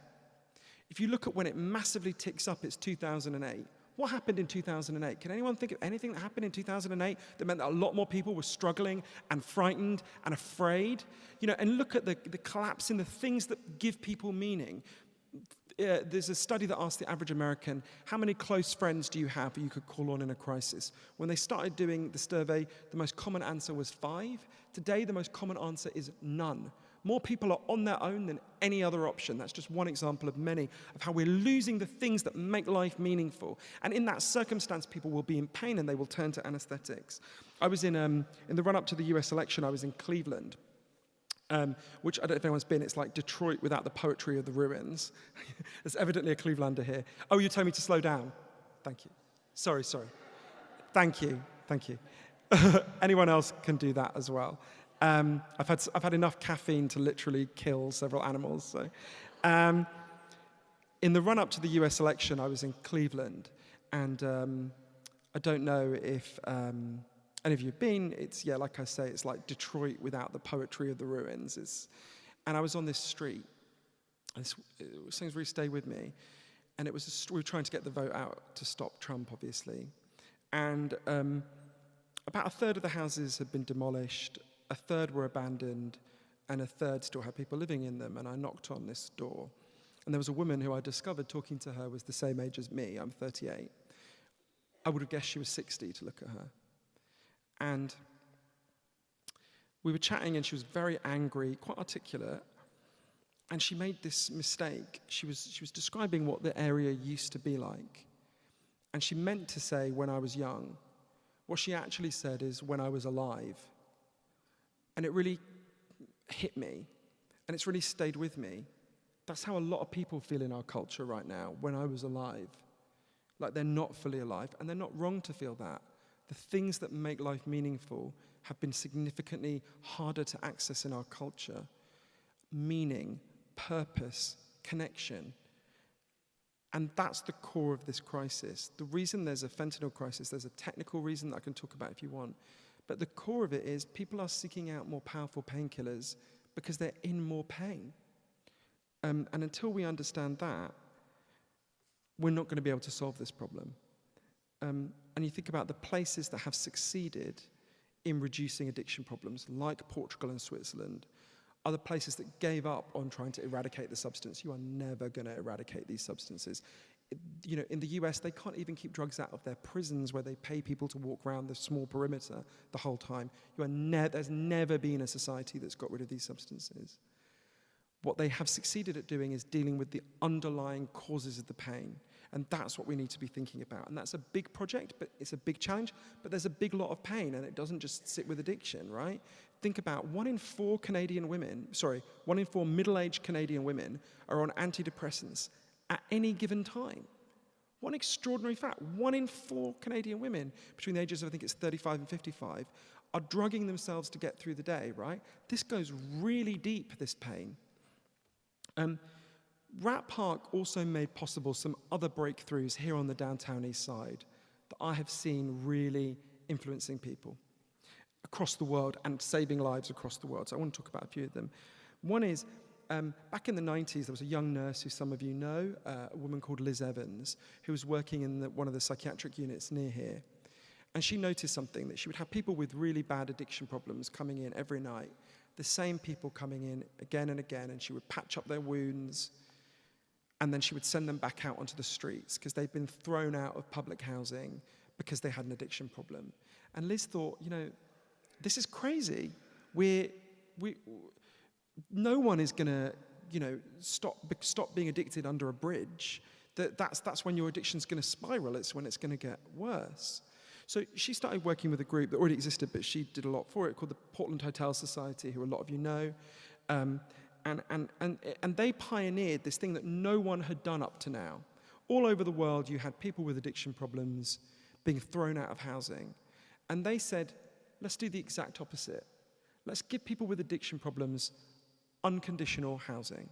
S3: If you look at when it massively ticks up, it's 2008. What happened in 2008? Can anyone think of anything that happened in 2008 that meant that a lot more people were struggling and frightened and afraid? And look at the collapse in the things that give people meaning. There's a study that asked the average American, how many close friends do you have that you could call on in a crisis? When they started doing the survey, the most common answer was 5. Today, the most common answer is none. More people are on their own than any other option. That's just one example of many of how we're losing the things that make life meaningful. And in that circumstance, people will be in pain and they will turn to anesthetics. I was in the run-up to the US election, I was in Cleveland, which I don't know if anyone's been. It's like Detroit without the poetry of the ruins. There's evidently a Clevelander here. Oh, you told me to slow down. Thank you. Sorry. Thank you. Anyone else can do that as well. I've had enough caffeine to literally kill several animals. So, in the run-up to the US election, I was in Cleveland, and I don't know if any of you have been. It's, like I say, it's like Detroit without the poetry of the ruins. And I was on this street, and things really stayed with me. And it was we were trying to get the vote out to stop Trump, obviously. And about a third of the houses had been demolished. A third were abandoned, and a third still had people living in them. And I knocked on this door. And there was a woman who I discovered, talking to her, was the same age as me. I'm 38. I would have guessed she was 60 to look at her. And we were chatting, and she was very angry, quite articulate. And she made this mistake. She was describing what the area used to be like. And she meant to say, when I was young, What she actually said is, when I was alive. And it really hit me, and it's really stayed with me. That's how a lot of people feel in our culture right now, when I was alive. Like they're not fully alive, and they're not wrong to feel that. The things that make life meaningful have been significantly harder to access in our culture. Meaning, purpose, connection. And that's the core of this crisis. The reason there's a fentanyl crisis, there's a technical reason that I can talk about if you want. But the core of it is people are seeking out more powerful painkillers because they're in more pain. And until we understand that, we're not going to be able to solve this problem. And you think about the places that have succeeded in reducing addiction problems, like Portugal and Switzerland, are the places that gave up on trying to eradicate the substance. You are never going to eradicate these substances. You know, in the US, they can't even keep drugs out of their prisons where they pay people to walk around the small perimeter the whole time. There's never been a society that's got rid of these substances. What they have succeeded at doing is dealing with the underlying causes of the pain. And that's what we need to be thinking about. And that's a big project, but it's a big challenge, but there's a big lot of pain, and it doesn't just sit with addiction, right? Think about 1 in 4 middle-aged Canadian women are on antidepressants at any given time. One extraordinary fact, 1 in 4 Canadian women between the ages of, I think it's 35 and 55, are drugging themselves to get through the day, right? This goes really deep, this pain. Rat Park also made possible some other breakthroughs here on the downtown east side that I have seen really influencing people across the world and saving lives across the world. So I want to talk about a few of them. One is, back in the 90s, there was a young nurse who some of you know, a woman called Liz Evans, who was working in one of the psychiatric units near here. And she noticed something, that she would have people with really bad addiction problems coming in every night, the same people coming in again and again, and she would patch up their wounds, and then she would send them back out onto the streets because they'd been thrown out of public housing because they had an addiction problem. And Liz thought, you know, this is crazy. No one is going to, you know, stop being addicted under a bridge. That's when your addiction's going to spiral. It's when it's going to get worse. So she started working with a group that already existed, but she did a lot for it, called the Portland Hotel Society, who a lot of you know. And they pioneered this thing that no one had done up to now. All over the world, you had people with addiction problems being thrown out of housing. And they said, let's do the exact opposite. Let's give people with addiction problems unconditional housing.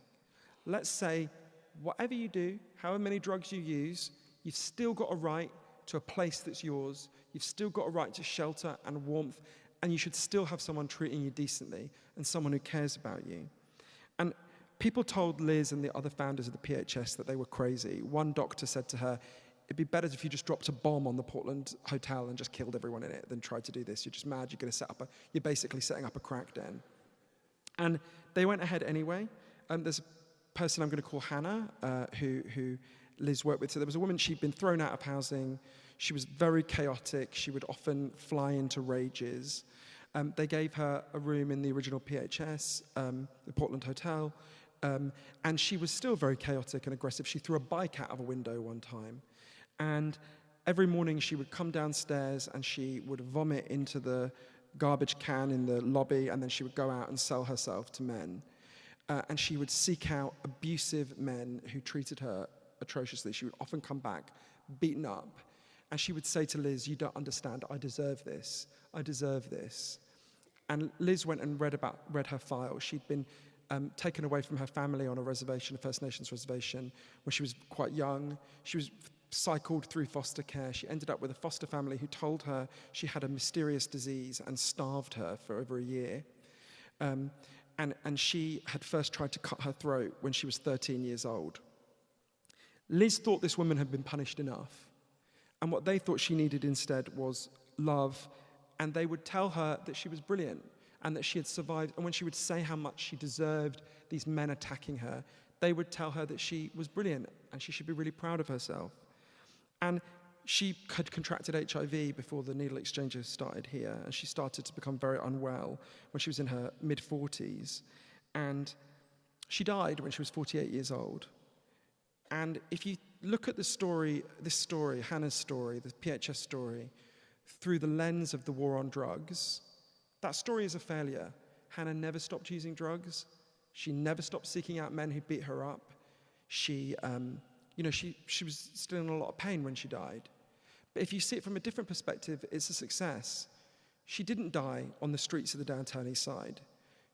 S3: Let's say, whatever you do, however many drugs you use, you've still got a right to a place that's yours. You've still got a right to shelter and warmth, and you should still have someone treating you decently and someone who cares about you. And people told Liz and the other founders of the PHS that they were crazy. One doctor said to her, it'd be better if you just dropped a bomb on the Portland hotel and just killed everyone in it than tried to do this. You're just mad. You're basically setting up a crack den. And they went ahead anyway. There's a person I'm going to call Hannah, who Liz worked with. So there was a woman, she'd been thrown out of housing. She was very chaotic. She would often fly into rages. They gave her a room in the original PHS, the Portland Hotel, and she was still very chaotic and aggressive. She threw a bike out of a window one time. And every morning she would come downstairs and she would vomit into the garbage can in the lobby, and then she would go out and sell herself to men. And she would seek out abusive men who treated her atrociously. She would often come back beaten up. And she would say to Liz, you don't understand, I deserve this. I deserve this. And Liz went and read her file. She'd been taken away from her family on a reservation, a First Nations reservation, when she was quite young. She was cycled through foster care. She ended up with a foster family who told her she had a mysterious disease and starved her for over a year. And she had first tried to cut her throat when she was 13 years old. Liz thought this woman had been punished enough. And what they thought she needed instead was love. And they would tell her that she was brilliant and that she had survived. And when she would say how much she deserved these men attacking her, they would tell her that she was brilliant and she should be really proud of herself. And she had contracted HIV before the needle exchanges started here, and she started to become very unwell when she was in her mid-40s. And she died when she was 48 years old. And if you look at this story, Hannah's story, the PHS story, through the lens of the war on drugs, that story is a failure. Hannah never stopped using drugs. She never stopped seeking out men who beat her up. She was still in a lot of pain when she died. But if you see it from a different perspective, it's a success. She didn't die on the streets of the downtown east side.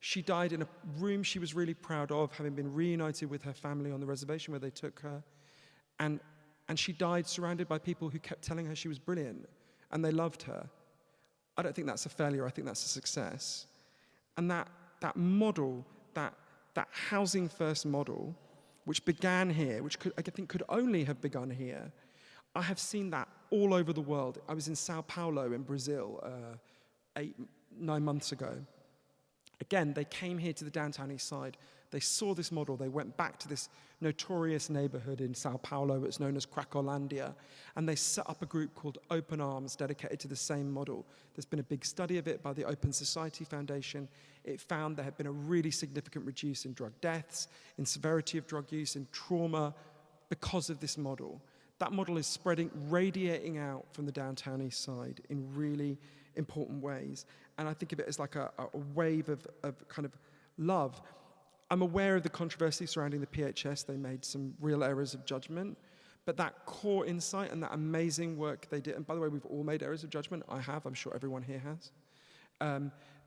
S3: She died in a room she was really proud of, having been reunited with her family on the reservation where they took her. And she died surrounded by people who kept telling her she was brilliant, and they loved her. I don't think that's a failure, I think that's a success. And that model, that housing first model, which began here, which I think could only have begun here, I have seen that all over the world. I was in Sao Paulo in Brazil 8-9 months ago. Again, they came here to the downtown east side. They saw this model. They went back to this notorious neighborhood in Sao Paulo. It's known as Cracolândia. And they set up a group called Open Arms, dedicated to the same model. There's been a big study of it by the Open Society Foundation. It found there had been a really significant reduce in drug deaths, in severity of drug use, in trauma, because of this model. That model is spreading, radiating out from the downtown east side in really important ways. And I think of it as like a wave of kind of love. I'm aware of the controversy surrounding the PHS. They made some real errors of judgment. But that core insight and that amazing work they did, and by the way, we've all made errors of judgment. I have. I'm sure everyone here has.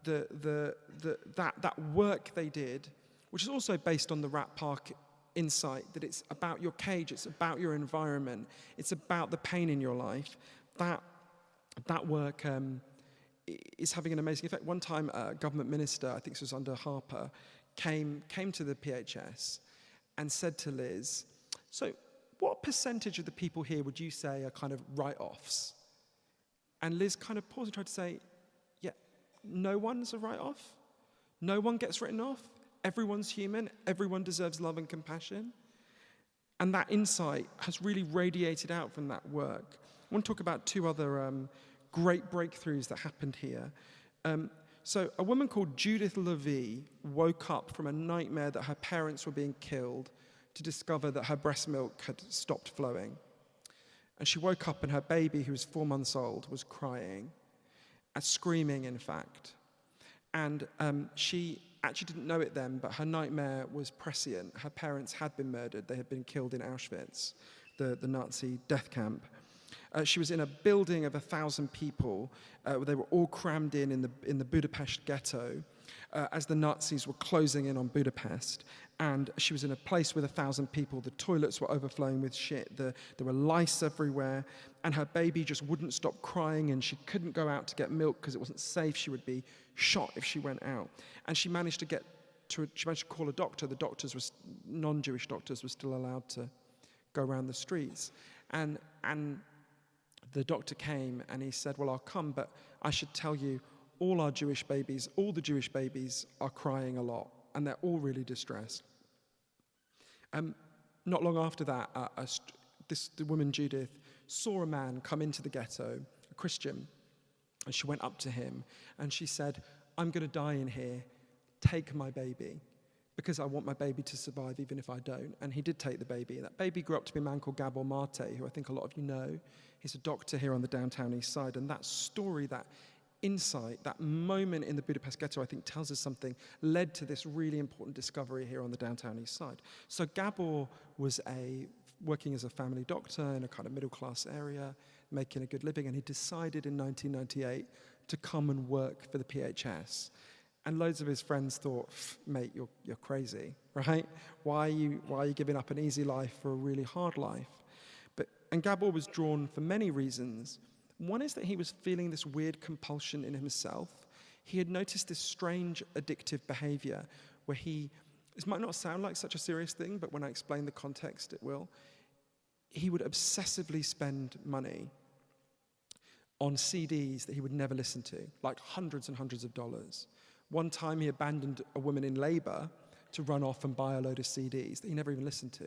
S3: That work they did, which is also based on the Rat Park insight, that it's about your cage, it's about your environment, it's about the pain in your life. That work is having an amazing effect. One time, a government minister, I think this was under Harper, came to the PHS and said to Liz, so what percentage of the people here would you say are kind of write-offs? And Liz kind of paused and tried to say, yeah, no one's a write-off. No one gets written off. Everyone's human. Everyone deserves love and compassion. And that insight has really radiated out from that work. I want to talk about two other great breakthroughs that happened here. So a woman called Judith Levy woke up from a nightmare that her parents were being killed to discover that her breast milk had stopped flowing. And she woke up and her baby, who was 4 months old, was crying, screaming, in fact. And she actually didn't know it then, but her nightmare was prescient. Her parents had been murdered. They had been killed in Auschwitz, the Nazi death camp. She was in a building of 1,000 people. They were all crammed in the Budapest ghetto as the Nazis were closing in on Budapest. And she was in a place with 1,000 people. The toilets were overflowing with shit. There were lice everywhere. And her baby just wouldn't stop crying, and she couldn't go out to get milk because it wasn't safe. She would be shot if she went out. And she managed to call a doctor. The doctors were, non-Jewish doctors were still allowed to go around the streets. And the doctor came and he said, well, I'll come, but I should tell you, all the Jewish babies are crying a lot, and they're all really distressed. Not long after that, the woman Judith saw a man come into the ghetto, a Christian, and she went up to him and she said, I'm going to die in here, take my baby, because I want my baby to survive even if I don't. And he did take the baby. And that baby grew up to be a man called Gabor Mate, who I think a lot of you know. He's a doctor here on the downtown east side. And that story, that insight, that moment in the Budapest ghetto, I think tells us something, led to this really important discovery here on the downtown east side. So Gabor was working as a family doctor in a kind of middle-class area, making a good living, and he decided in 1998 to come and work for the PHS. And loads of his friends thought, mate, you're crazy, right? Why are you giving up an easy life for a really hard life? And Gabor was drawn for many reasons. One is that he was feeling this weird compulsion in himself. He had noticed this strange addictive behavior where this might not sound like such a serious thing, but when I explain the context, it will. He would obsessively spend money on CDs that he would never listen to, like hundreds and hundreds of dollars. One time he abandoned a woman in labor to run off and buy a load of CDs that he never even listened to.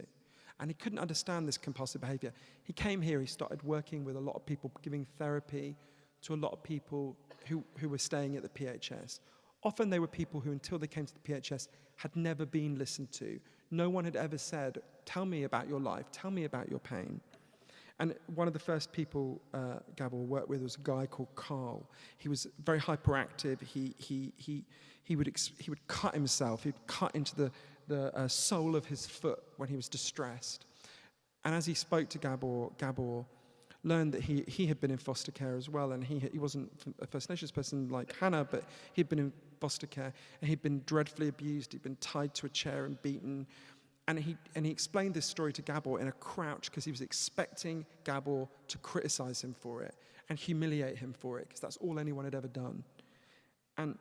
S3: And he couldn't understand this compulsive behavior. He came here, he started working with a lot of people, giving therapy to a lot of people who were staying at the PHS. Often they were people who, until they came to the PHS, had never been listened to. No one had ever said, tell me about your life, tell me about your pain. And one of the first people Gabor worked with was a guy called Carl. He was very hyperactive. He would cut himself. He'd cut into the sole of his foot when he was distressed. And as he spoke to Gabor learned that he had been in foster care as well, and he wasn't a First Nations person like Hannah, but he'd been in foster care, and he'd been dreadfully abused. He'd been tied to a chair and beaten. And he explained this story to Gabor in a crouch because he was expecting Gabor to criticize him for it and humiliate him for it, because that's all anyone had ever done. And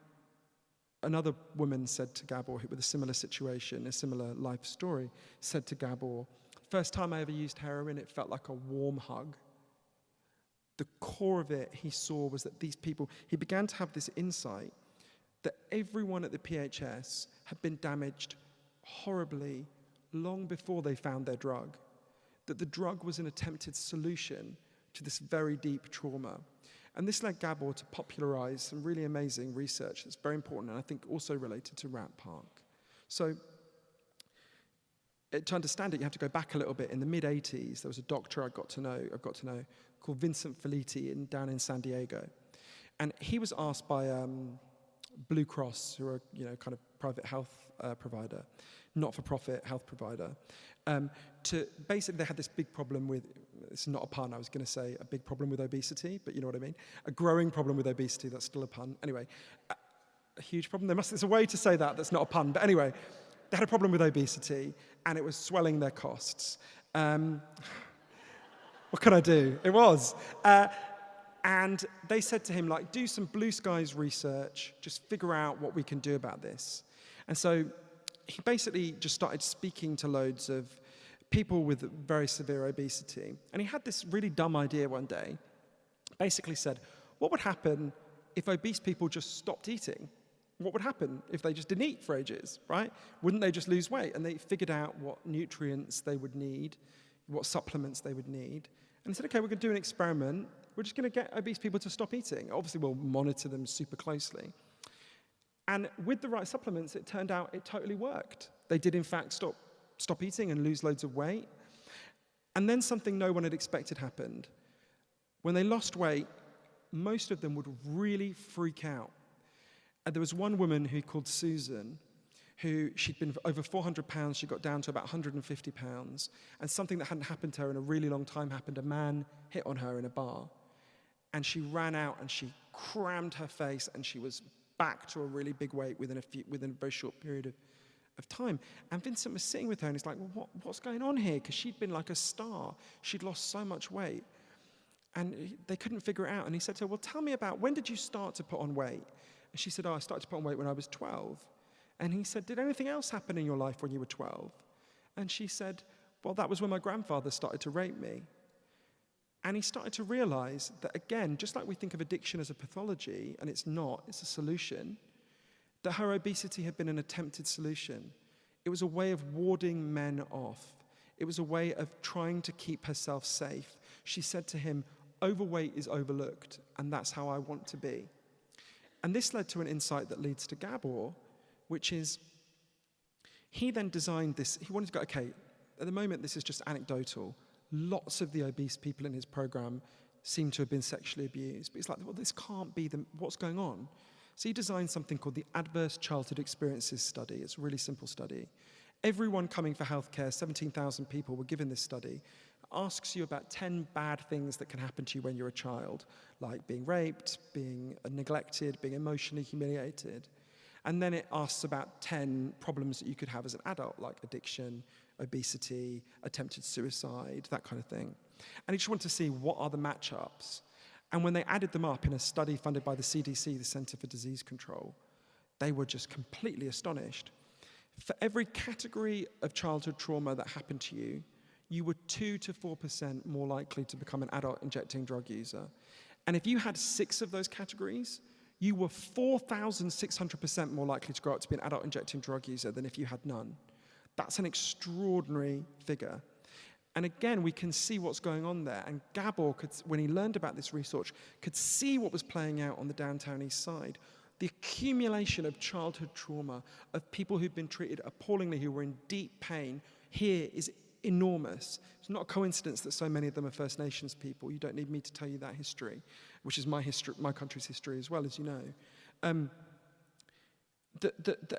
S3: another woman said to Gabor, with a similar situation, a similar life story, said to Gabor, "First time I ever used heroin, it felt like a warm hug." The core of it he saw was that these people, he began to have this insight that everyone at the PHS had been damaged horribly long before they found their drug, that the drug was an attempted solution to this very deep trauma. And this led Gabor to popularize some really amazing research that's very important, and I think also related to Rat Park. So to understand it, you have to go back a little bit. In the mid-'80s, there was a doctor I got to know called Vincent Felitti down in San Diego. And he was asked by Blue Cross, who are kind of private health provider, not-for-profit health provider, to basically, they had this big problem with, it's not a pun, I was going to say a big problem with obesity, but you know what I mean, a growing problem with obesity, that's still a pun. Anyway, a huge problem. There's a way to say that's not a pun, but anyway, they had a problem with obesity, and it was swelling their costs. What can I do? It was. And they said to him, do some blue skies research, just figure out what we can do about this. And so he basically just started speaking to loads of people with very severe obesity. And he had this really dumb idea one day. Basically said, what would happen if obese people just stopped eating? What would happen if they just didn't eat for ages, right? Wouldn't they just lose weight? And they figured out what nutrients they would need, what supplements they would need. And he said, okay, we're going to do an experiment. We're just going to get obese people to stop eating. Obviously, we'll monitor them super closely. And with the right supplements, it turned out it totally worked. They did, in fact, stop eating and lose loads of weight. And then something no one had expected happened. When they lost weight, most of them would really freak out. And there was one woman who called Susan, who she'd been over 400 pounds, she got down to about 150 pounds, and something that hadn't happened to her in a really long time happened. A man hit on her in a bar, and she ran out and she crammed her face, and she was back to a really big weight within a very short period of time. And Vincent was sitting with her, and he's like, well, what's going on here? Because she'd been like a star. She'd lost so much weight. And they couldn't figure it out. And he said to her, well, tell me about, when did you start to put on weight? And she said, I started to put on weight when I was 12. And he said, did anything else happen in your life when you were 12? And she said, well, that was when my grandfather started to rape me. And he started to realize that, again, just like we think of addiction as a pathology, and it's not, it's a solution, that her obesity had been an attempted solution. It was a way of warding men off. It was a way of trying to keep herself safe. She said to him, overweight is overlooked, and that's how I want to be. And this led to an insight that leads to Gabor, which is, he then designed this, he wanted to go, okay, at the moment this is just anecdotal. Lots of the obese people in his program seem to have been sexually abused. But he's like, well, this can't be what's going on? So he designed something called the Adverse Childhood Experiences Study. It's a really simple study. Everyone coming for healthcare, 17,000 people were given this study, asks you about 10 bad things that can happen to you when you're a child, like being raped, being neglected, being emotionally humiliated. And then it asks about 10 problems that you could have as an adult, like addiction, obesity, attempted suicide, that kind of thing. And he just wanted to see what are the matchups. And when they added them up in a study funded by the CDC, the Center for Disease Control, they were just completely astonished. For every category of childhood trauma that happened to you, you were 2 to 4% more likely to become an adult injecting drug user. And if you had 6 of those categories, you were 4,600% more likely to grow up to be an adult injecting drug user than if you had none. That's an extraordinary figure. And again, we can see what's going on there. And Gabor, when he learned about this research, could see what was playing out on the downtown east side. The accumulation of childhood trauma, of people who've been treated appallingly, who were in deep pain, here is enormous. It's not a coincidence that so many of them are First Nations people. You don't need me to tell you that history, which is my country's history as well, as you know.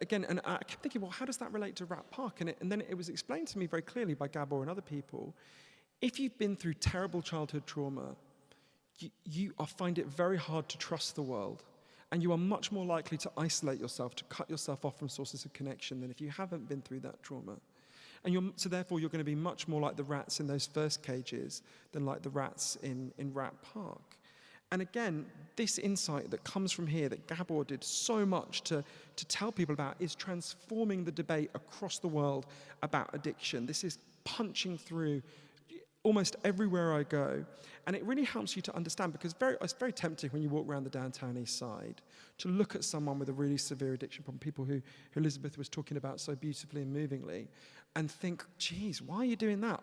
S3: Again, and I kept thinking, well, how does that relate to Rat Park? And then it was explained to me very clearly by Gabor and other people. If you've been through terrible childhood trauma, you find it very hard to trust the world. And you are much more likely to isolate yourself, to cut yourself off from sources of connection than if you haven't been through that trauma. And so therefore, you're going to be much more like the rats in those first cages than like the rats in Rat Park. And again, this insight that comes from here, that Gabor did so much to tell people about, is transforming the debate across the world about addiction. This is punching through almost everywhere I go. And it really helps you to understand, because it's very tempting when you walk around the downtown east side to look at someone with a really severe addiction problem, people who Elizabeth was talking about so beautifully and movingly, and think, geez, why are you doing that?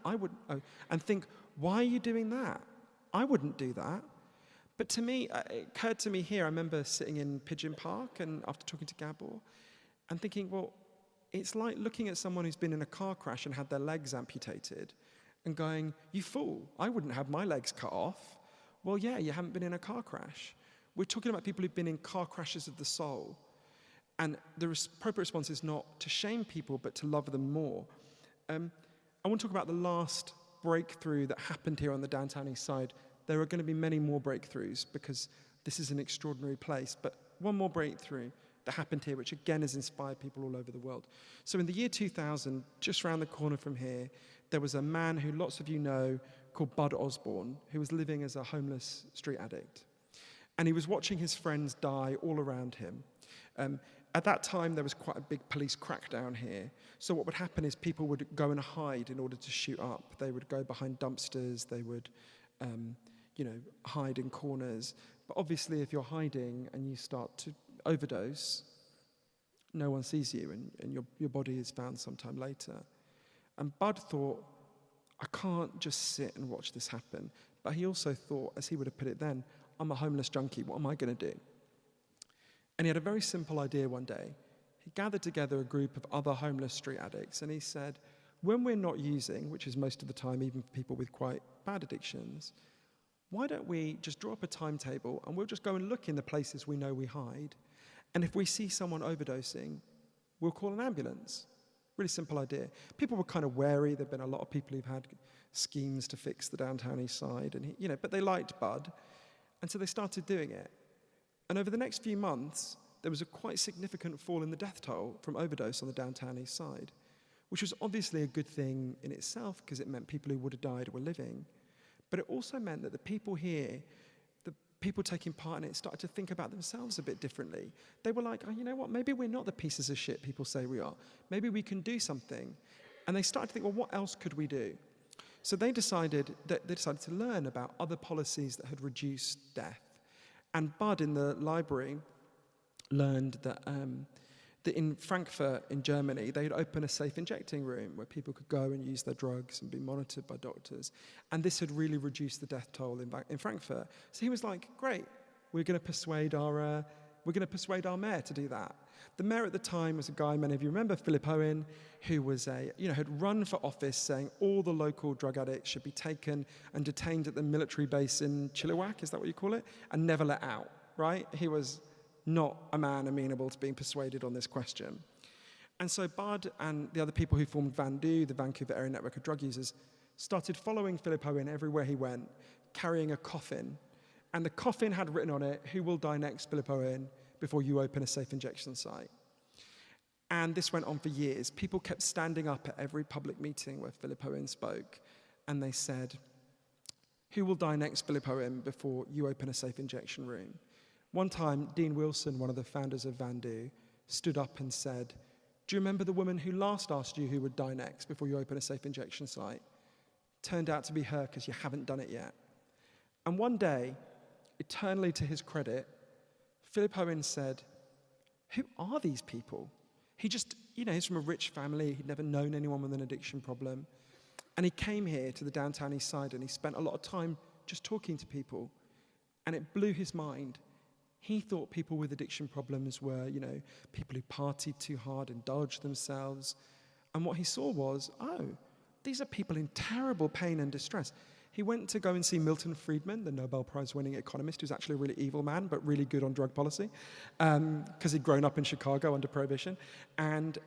S3: And think, why are you doing that? I wouldn't do that. But to me, it occurred to me here, I remember sitting in Pigeon Park and after talking to Gabor and thinking, well, it's like looking at someone who's been in a car crash and had their legs amputated and going, you fool, I wouldn't have my legs cut off. Well, yeah, you haven't been in a car crash. We're talking about people who've been in car crashes of the soul. And the appropriate response is not to shame people, but to love them more. I want to talk about the last breakthrough that happened here on the downtown east side. There are going to be many more breakthroughs because this is an extraordinary place. But one more breakthrough that happened here, which again has inspired people all over the world. So in the year 2000, just around the corner from here, there was a man who lots of you know called Bud Osborne, who was living as a homeless street addict. And he was watching his friends die all around him. At that time, there was quite a big police crackdown here. So what would happen is people would go and hide in order to shoot up. They would go behind dumpsters. They would hide in corners. But obviously, if you're hiding and you start to overdose, no one sees you, and your body is found sometime later. And Bud thought, I can't just sit and watch this happen. But he also thought, as he would have put it then, I'm a homeless junkie. What am I going to do? And he had a very simple idea one day. He gathered together a group of other homeless street addicts, and he said, when we're not using, which is most of the time, even for people with quite bad addictions, why don't we just draw up a timetable and we'll just go and look in the places we know we hide. And if we see someone overdosing, we'll call an ambulance. Really simple idea. People were kind of wary. There've been a lot of people who've had schemes to fix the downtown east side, and but they liked Bud, and so they started doing it. And over the next few months, there was a quite significant fall in the death toll from overdose on the downtown east side, which was obviously a good thing in itself because it meant people who would have died were living. But it also meant that the people here, the people taking part in it, started to think about themselves a bit differently. They were like, oh, you know what, maybe we're not the pieces of shit people say we are. Maybe we can do something. And they started to think, well, what else could we do? So they decided to learn about other policies that had reduced death. And Bud in the library learned that in Frankfurt in Germany, they'd open a safe injecting room where people could go and use their drugs and be monitored by doctors. And this had really reduced the death toll in Frankfurt. So he was like, great, we're going to persuade our mayor to do that. The mayor at the time was a guy, many of you remember, Philip Owen, who was had run for office saying all the local drug addicts should be taken and detained at the military base in Chilliwack, is that what you call it? And never let out, right? He was not a man amenable to being persuaded on this question. And so Bud and the other people who formed VANDU, the Vancouver Area Network of Drug Users, started following Philip Owen everywhere he went, carrying a coffin. And the coffin had written on it, who will die next, Philip Owen, before you open a safe injection site. And this went on for years. People kept standing up at every public meeting where Philip Owen spoke, and they said, who will die next, Philip Owen, before you open a safe injection room? One time, Dean Wilson, one of the founders of VANDU, stood up and said, do you remember the woman who last asked you who would die next before you open a safe injection site? Turned out to be her because you haven't done it yet. And one day, eternally to his credit, Philip Owen said, who are these people? He just, he's from a rich family. He'd never known anyone with an addiction problem. And he came here to the downtown east side and he spent a lot of time just talking to people. And it blew his mind. He thought people with addiction problems were, people who partied too hard, indulged themselves. And what he saw was, these are people in terrible pain and distress. He went to go and see Milton Friedman, the Nobel Prize-winning economist, who's actually a really evil man, but really good on drug policy, because he'd grown up in Chicago under Prohibition. And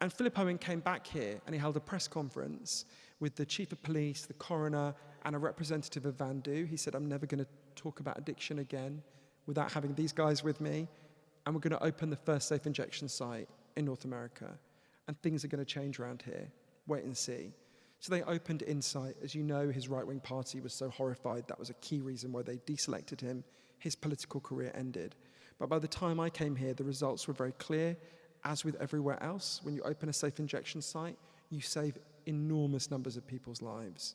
S3: Philip Owen came back here, and he held a press conference with the chief of police, the coroner, and a representative of Vandu. He said, I'm never going to talk about addiction again without having these guys with me, and we're going to open the first safe injection site in North America, and things are going to change around here. Wait and see. So they opened Insight. As you know, his right-wing party was so horrified. That was a key reason why they deselected him. His political career ended. But by the time I came here, the results were very clear. As with everywhere else, when you open a safe injection site, you save enormous numbers of people's lives.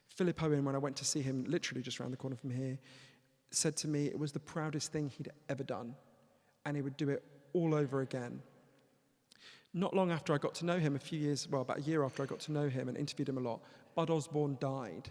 S3: Philip Owen, when I went to see him, literally just around the corner from here, said to me it was the proudest thing he'd ever done, and he would do it all over again. Not long after I got to know him, about a year after I got to know him and interviewed him a lot, Bud Osborne died.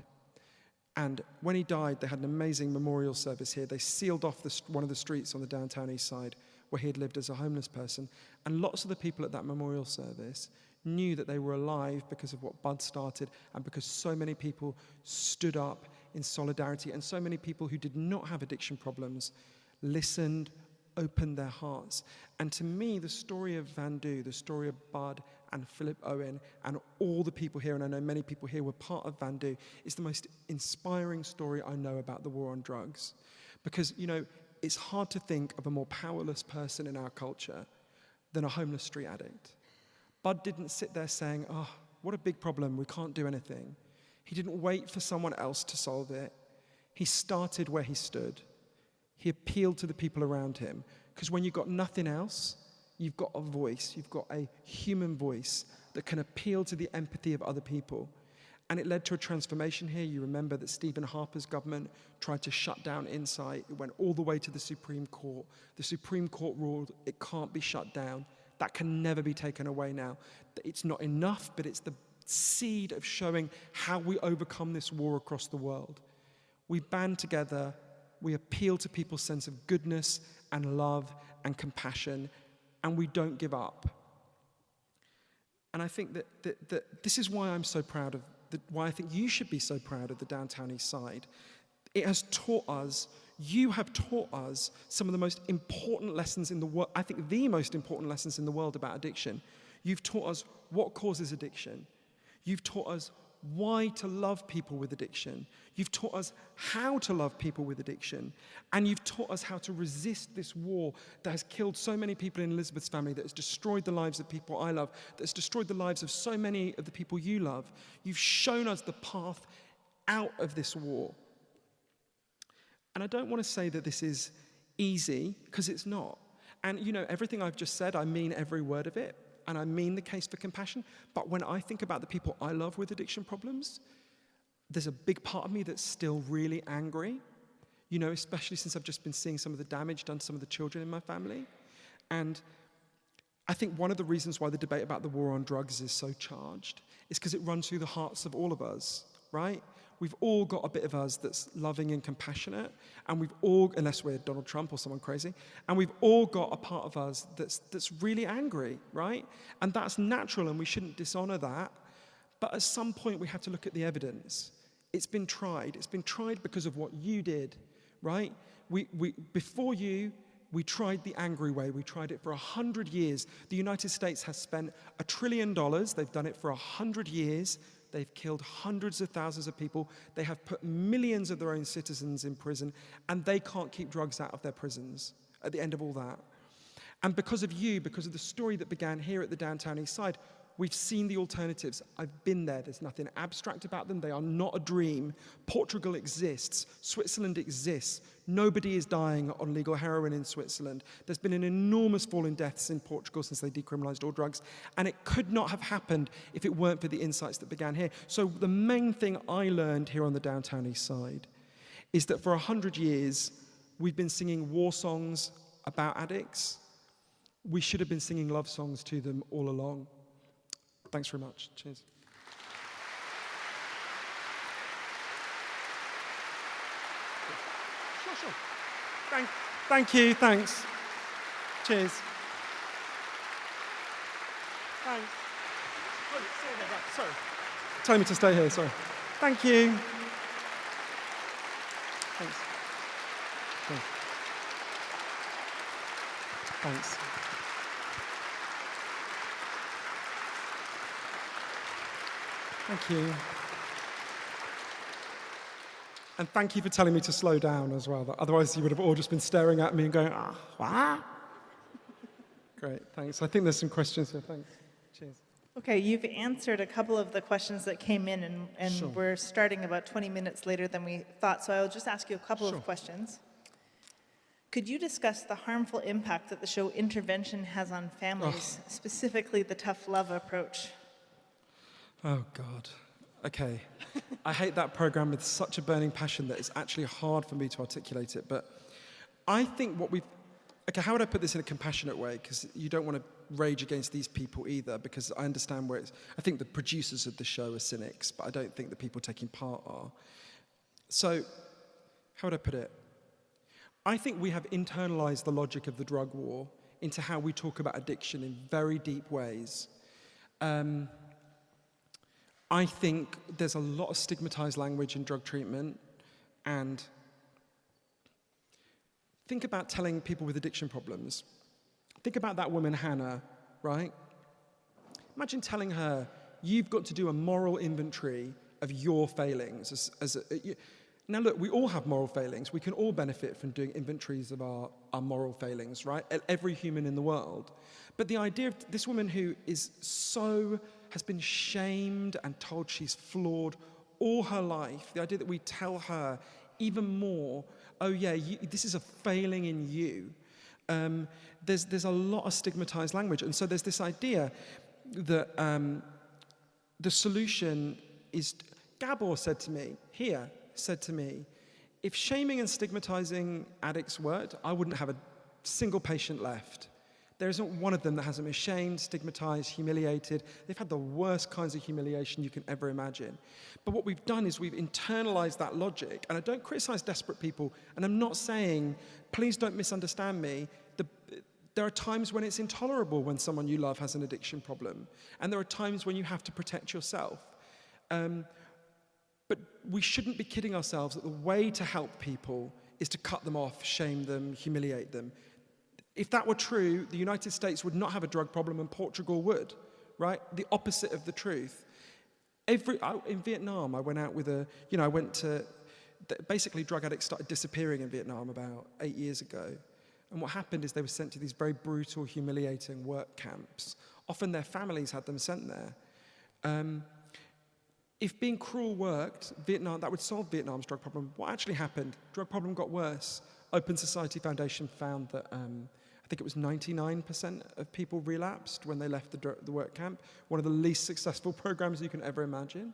S3: And when he died, they had an amazing memorial service here. They sealed off one of the streets on the downtown east side where he had lived as a homeless person. And lots of the people at that memorial service knew that they were alive because of what Bud started and because so many people stood up in solidarity, and so many people who did not have addiction problems listened, opened their hearts. And to me, the story of Vandu, the story of Bud and Philip Owen and all the people here, and I know many people here were part of Vandu, is the most inspiring story I know about the war on drugs. Because, it's hard to think of a more powerless person in our culture than a homeless street addict. Bud didn't sit there saying, oh, what a big problem, we can't do anything. He didn't wait for someone else to solve it. He started where he stood. He appealed to the people around him. Because when you've got nothing else, you've got a voice. You've got a human voice that can appeal to the empathy of other people. And it led to a transformation here. You remember that Stephen Harper's government tried to shut down Insight. It went all the way to the Supreme Court. The Supreme Court ruled it can't be shut down. That can never be taken away now. It's not enough, but it's the seed of showing how we overcome this war across the world. We band together. We appeal to people's sense of goodness and love and compassion, and we don't give up. And I think that this is why I'm so proud of, why I think you should be so proud of the Downtown East Side. It has taught us, you have taught us some of the most important lessons in the world, I think the most important lessons in the world about addiction. You've taught us what causes addiction. You've taught us why to love people with addiction. You've taught us how to love people with addiction. And you've taught us how to resist this war that has killed so many people in Elizabeth's family, that has destroyed the lives of people I love, that has destroyed the lives of so many of the people you love. You've shown us the path out of this war. And I don't want to say that this is easy, because it's not. And everything I've just said, I mean every word of it. And I mean the case for compassion. But when I think about the people I love with addiction problems, there's a big part of me that's still really angry, especially since I've just been seeing some of the damage done to some of the children in my family. And I think one of the reasons why the debate about the war on drugs is so charged is because it runs through the hearts of all of us, right? We've all got a bit of us that's loving and compassionate, and we've all, unless we're Donald Trump or someone crazy, and we've all got a part of us that's really angry, right? And that's natural, and we shouldn't dishonor that. But at some point, we have to look at the evidence. It's been tried. It's been tried because of what you did, right? Before you, we tried the angry way. We tried it for 100 years. The United States has spent $1 trillion. They've done it for 100 years. They've killed hundreds of thousands of people. They have put millions of their own citizens in prison, and they can't keep drugs out of their prisons at the end of all that. And because of you, because of the story that began here at the Downtown East Side, we've seen the alternatives. I've been there. There's nothing abstract about them. They are not a dream. Portugal exists. Switzerland exists. Nobody is dying on legal heroin in Switzerland. There's been an enormous fall in deaths in Portugal since they decriminalized all drugs. And it could not have happened if it weren't for the insights that began here. So the main thing I learned here on the Downtown East Side is that for 100 years, we've been singing war songs about addicts. We should have been singing love songs to them all along. Thanks very much. Cheers. Sure. Thank you. Thanks. Cheers. Thanks. Oh, sorry about that. Sorry. telling me to stay here, sorry. Thank you. Thanks. Thanks. Thanks. Thank you. And thank you for telling me to slow down as well. Otherwise, you would have all just been staring at me and going, what? Great, thanks. I think there's some questions here. Thanks. Cheers.
S1: Okay, you've answered a couple of the questions that came in, and
S3: Sure.
S1: we're starting about 20 minutes later than we thought, so I'll just ask you a couple
S3: Sure.
S1: of questions. Could you discuss the harmful impact that the show Intervention has on families, specifically the tough love approach?
S3: Oh, God. Okay. I hate that program with such a burning passion that it's actually hard for me to articulate it. But I think what we've... Okay, how would I put this in a compassionate way? Because you don't want to rage against these people either, because I understand where it's... I think the producers of the show are cynics, but I don't think the people taking part are. So, how would I put it? I think we have internalized the logic of the drug war into how we talk about addiction in very deep ways. I think there's a lot of stigmatized language in drug treatment, and think about telling people with addiction problems. Think about that woman, Hannah, right? Imagine telling her, you've got to do a moral inventory of your failings. Now look, we all have moral failings. We can all benefit from doing inventories of our moral failings, right? Every human in the world. But the idea of this woman who has been shamed and told she's flawed all her life, the idea that we tell her even more, oh yeah, this is a failing in you. There's a lot of stigmatized language. And so there's this idea that the solution is, Gabor said to me, if shaming and stigmatizing addicts worked, I wouldn't have a single patient left. There isn't one of them that hasn't been shamed, stigmatized, humiliated. They've had the worst kinds of humiliation you can ever imagine. But what we've done is we've internalized that logic. And I don't criticize desperate people. And I'm not saying, please don't misunderstand me. There are times when it's intolerable when someone you love has an addiction problem. And there are times when you have to protect yourself. But we shouldn't be kidding ourselves that the way to help people is to cut them off, shame them, humiliate them. If that were true, the United States would not have a drug problem and Portugal would, right? The opposite of the truth. In Vietnam, I went out with basically drug addicts started disappearing in Vietnam about 8 years ago. And what happened is they were sent to these very brutal, humiliating work camps. Often their families had them sent there. If being cruel worked, that would solve Vietnam's drug problem. What actually happened? Drug problem got worse. Open Society Foundation found that I think it was 99% of people relapsed when they left the work camp. One of the least successful programs you can ever imagine.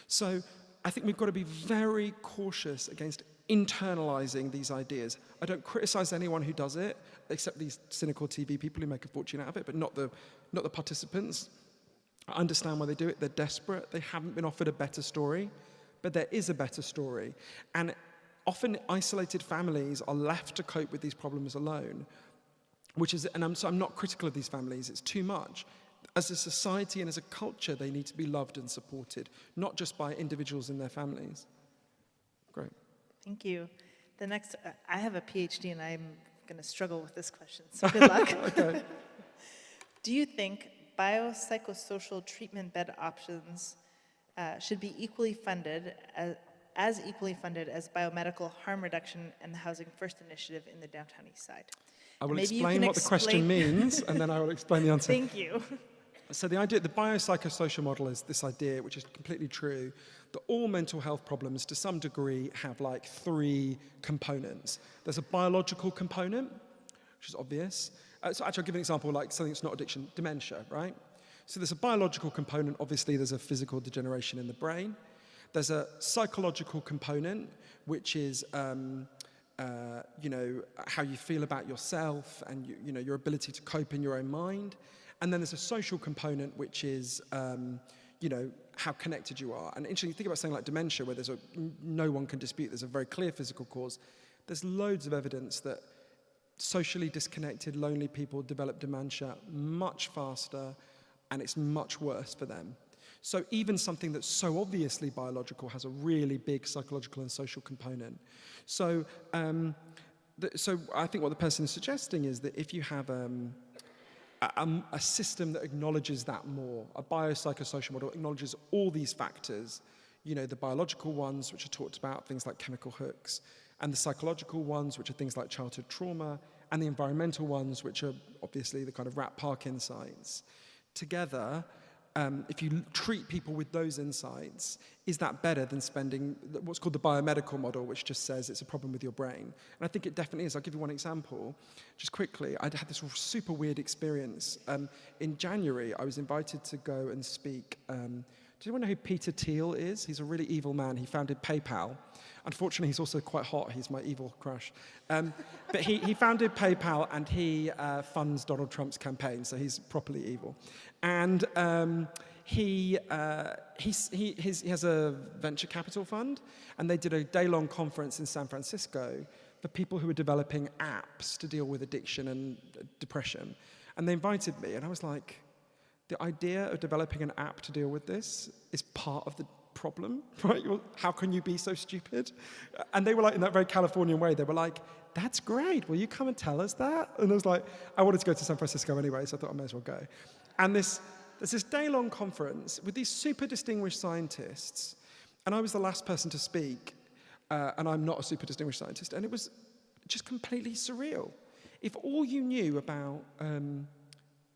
S3: So I think we've got to be very cautious against internalizing these ideas. I don't criticize anyone who does it, except these cynical TV people who make a fortune out of it, but not the participants. I understand why they do it. They're desperate. They haven't been offered a better story, but there is a better story. And often isolated families are left to cope with these problems alone, I'm not critical of these families. It's too much. As a society and as a culture, they need to be loved and supported, not just by individuals and their families. Great.
S1: Thank you. The next, I have a PhD and I'm going to struggle with this question, so good luck.
S3: Okay.
S1: Do you think biopsychosocial treatment bed options should be equally funded, as equally funded as biomedical harm reduction and the Housing First initiative in the Downtown East Side?
S3: I will explain what the question means, and then I will explain the answer.
S1: Thank you.
S3: So the biopsychosocial model is this idea, which is completely true, that all mental health problems, to some degree, have like 3 components. There's a biological component, which is obvious. So actually, I'll give an example, like something that's not addiction, dementia, right? So there's a biological component. Obviously, there's a physical degeneration in the brain. There's a psychological component, which is how you feel about yourself and your ability to cope in your own mind. And then there's a social component, which is how connected you are. And interesting, you think about something like dementia, where no one can dispute there's a very clear physical cause. There's loads of evidence that socially disconnected, lonely people develop dementia much faster, and it's much worse for them. So even something that's so obviously biological has a really big psychological and social component. So, so I think what the person is suggesting is that if you have a system that acknowledges that more, a biopsychosocial model acknowledges all these factors, the biological ones, which are talked about, things like chemical hooks, and the psychological ones, which are things like childhood trauma, and the environmental ones, which are obviously the kind of Rat Park insights. Together, if you treat people with those insights, is that better than spending what's called the biomedical model, which just says it's a problem with your brain? And I think it definitely is. I'll give you one example. Just quickly, I had this super weird experience. In January, I was invited to go and speak. Do you want to know who Peter Thiel is? He's a really evil man. He founded PayPal. Unfortunately, he's also quite hot. He's my evil crush. But he founded PayPal, and he funds Donald Trump's campaign, so he's properly evil. And he has a venture capital fund, and they did a day-long conference in San Francisco for people who were developing apps to deal with addiction and depression. And they invited me, and I was like, the idea of developing an app to deal with this is part of the problem, right? How can you be so stupid? And they were like, in that very Californian way, they were like, that's great, will you come and tell us that? And I was like, I wanted to go to San Francisco anyway, so I thought I may as well go. And there's this day-long conference with these super distinguished scientists, and I was the last person to speak, and I'm not a super distinguished scientist, and it was just completely surreal. If all you knew about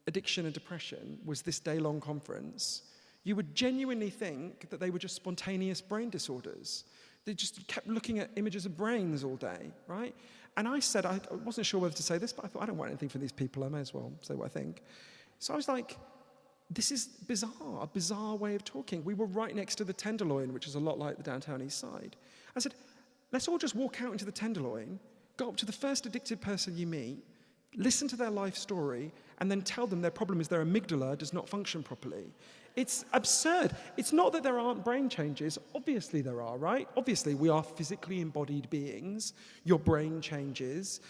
S3: addiction and depression was this day-long conference, you would genuinely think that they were just spontaneous brain disorders. They just kept looking at images of brains all day, right? And I said, I wasn't sure whether to say this, but I thought, I don't want anything from these people, I may as well say what I think. So I was like, this is bizarre, a bizarre way of talking. We were right next to the Tenderloin, which is a lot like the Downtown East Side. I said, let's all just walk out into the Tenderloin, go up to the first addicted person you meet, listen to their life story, and then tell them their problem is their amygdala does not function properly. It's absurd. It's not that there aren't brain changes. Obviously there are, right? Obviously we are physically embodied beings. Your brain changes.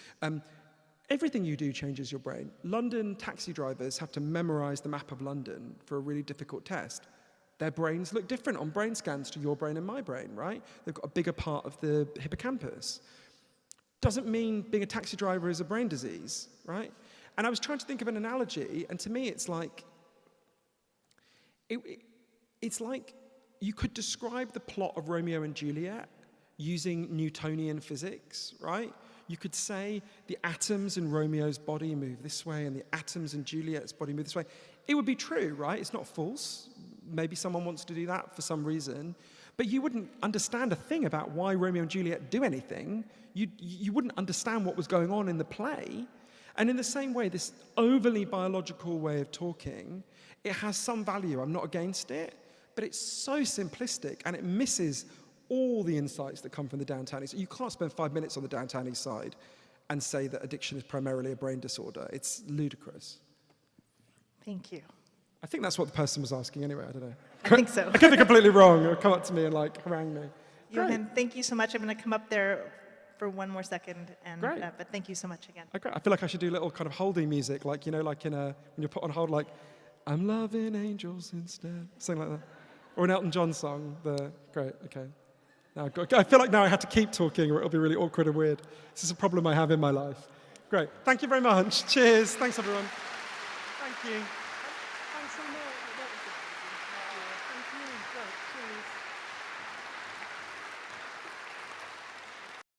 S3: Everything you do changes your brain. London taxi drivers have to memorize the map of London for a really difficult test. Their brains look different on brain scans to your brain and my brain, right? They've got a bigger part of the hippocampus. Doesn't mean being a taxi driver is a brain disease, right? And I was trying to think of an analogy, and to me it's like, it's like you could describe the plot of Romeo and Juliet using Newtonian physics, right? You could say the atoms in Romeo's body move this way and the atoms in Juliet's body move this way. It would be true, right? It's not false. Maybe someone wants to do that for some reason. But you wouldn't understand a thing about why Romeo and Juliet do anything. You wouldn't understand what was going on in the play. And in the same way, this overly biological way of talking, it has some value. I'm not against it. But it's so simplistic, and it misses all the insights that come from the Downtown East. You can't spend 5 minutes on the Downtown East Side and say that addiction is primarily a brain disorder. It's ludicrous.
S1: Thank you.
S3: I think that's what the person was asking anyway, I don't know.
S1: I think so.
S3: I could be completely wrong. Or come up to me and harangue me.
S1: Johann, thank you so much. I'm going to come up there for one more second, and but thank you so much again.
S3: Okay. I feel like I should do a little kind of holding music, like in when you're put on hold, like, I'm loving angels instead, something like that. Or an Elton John song. Great, okay. Now I feel like now I have to keep talking or it'll be really awkward and weird. This is a problem I have in my life. Great. Thank you very much. Cheers. Thanks, everyone. Thank you.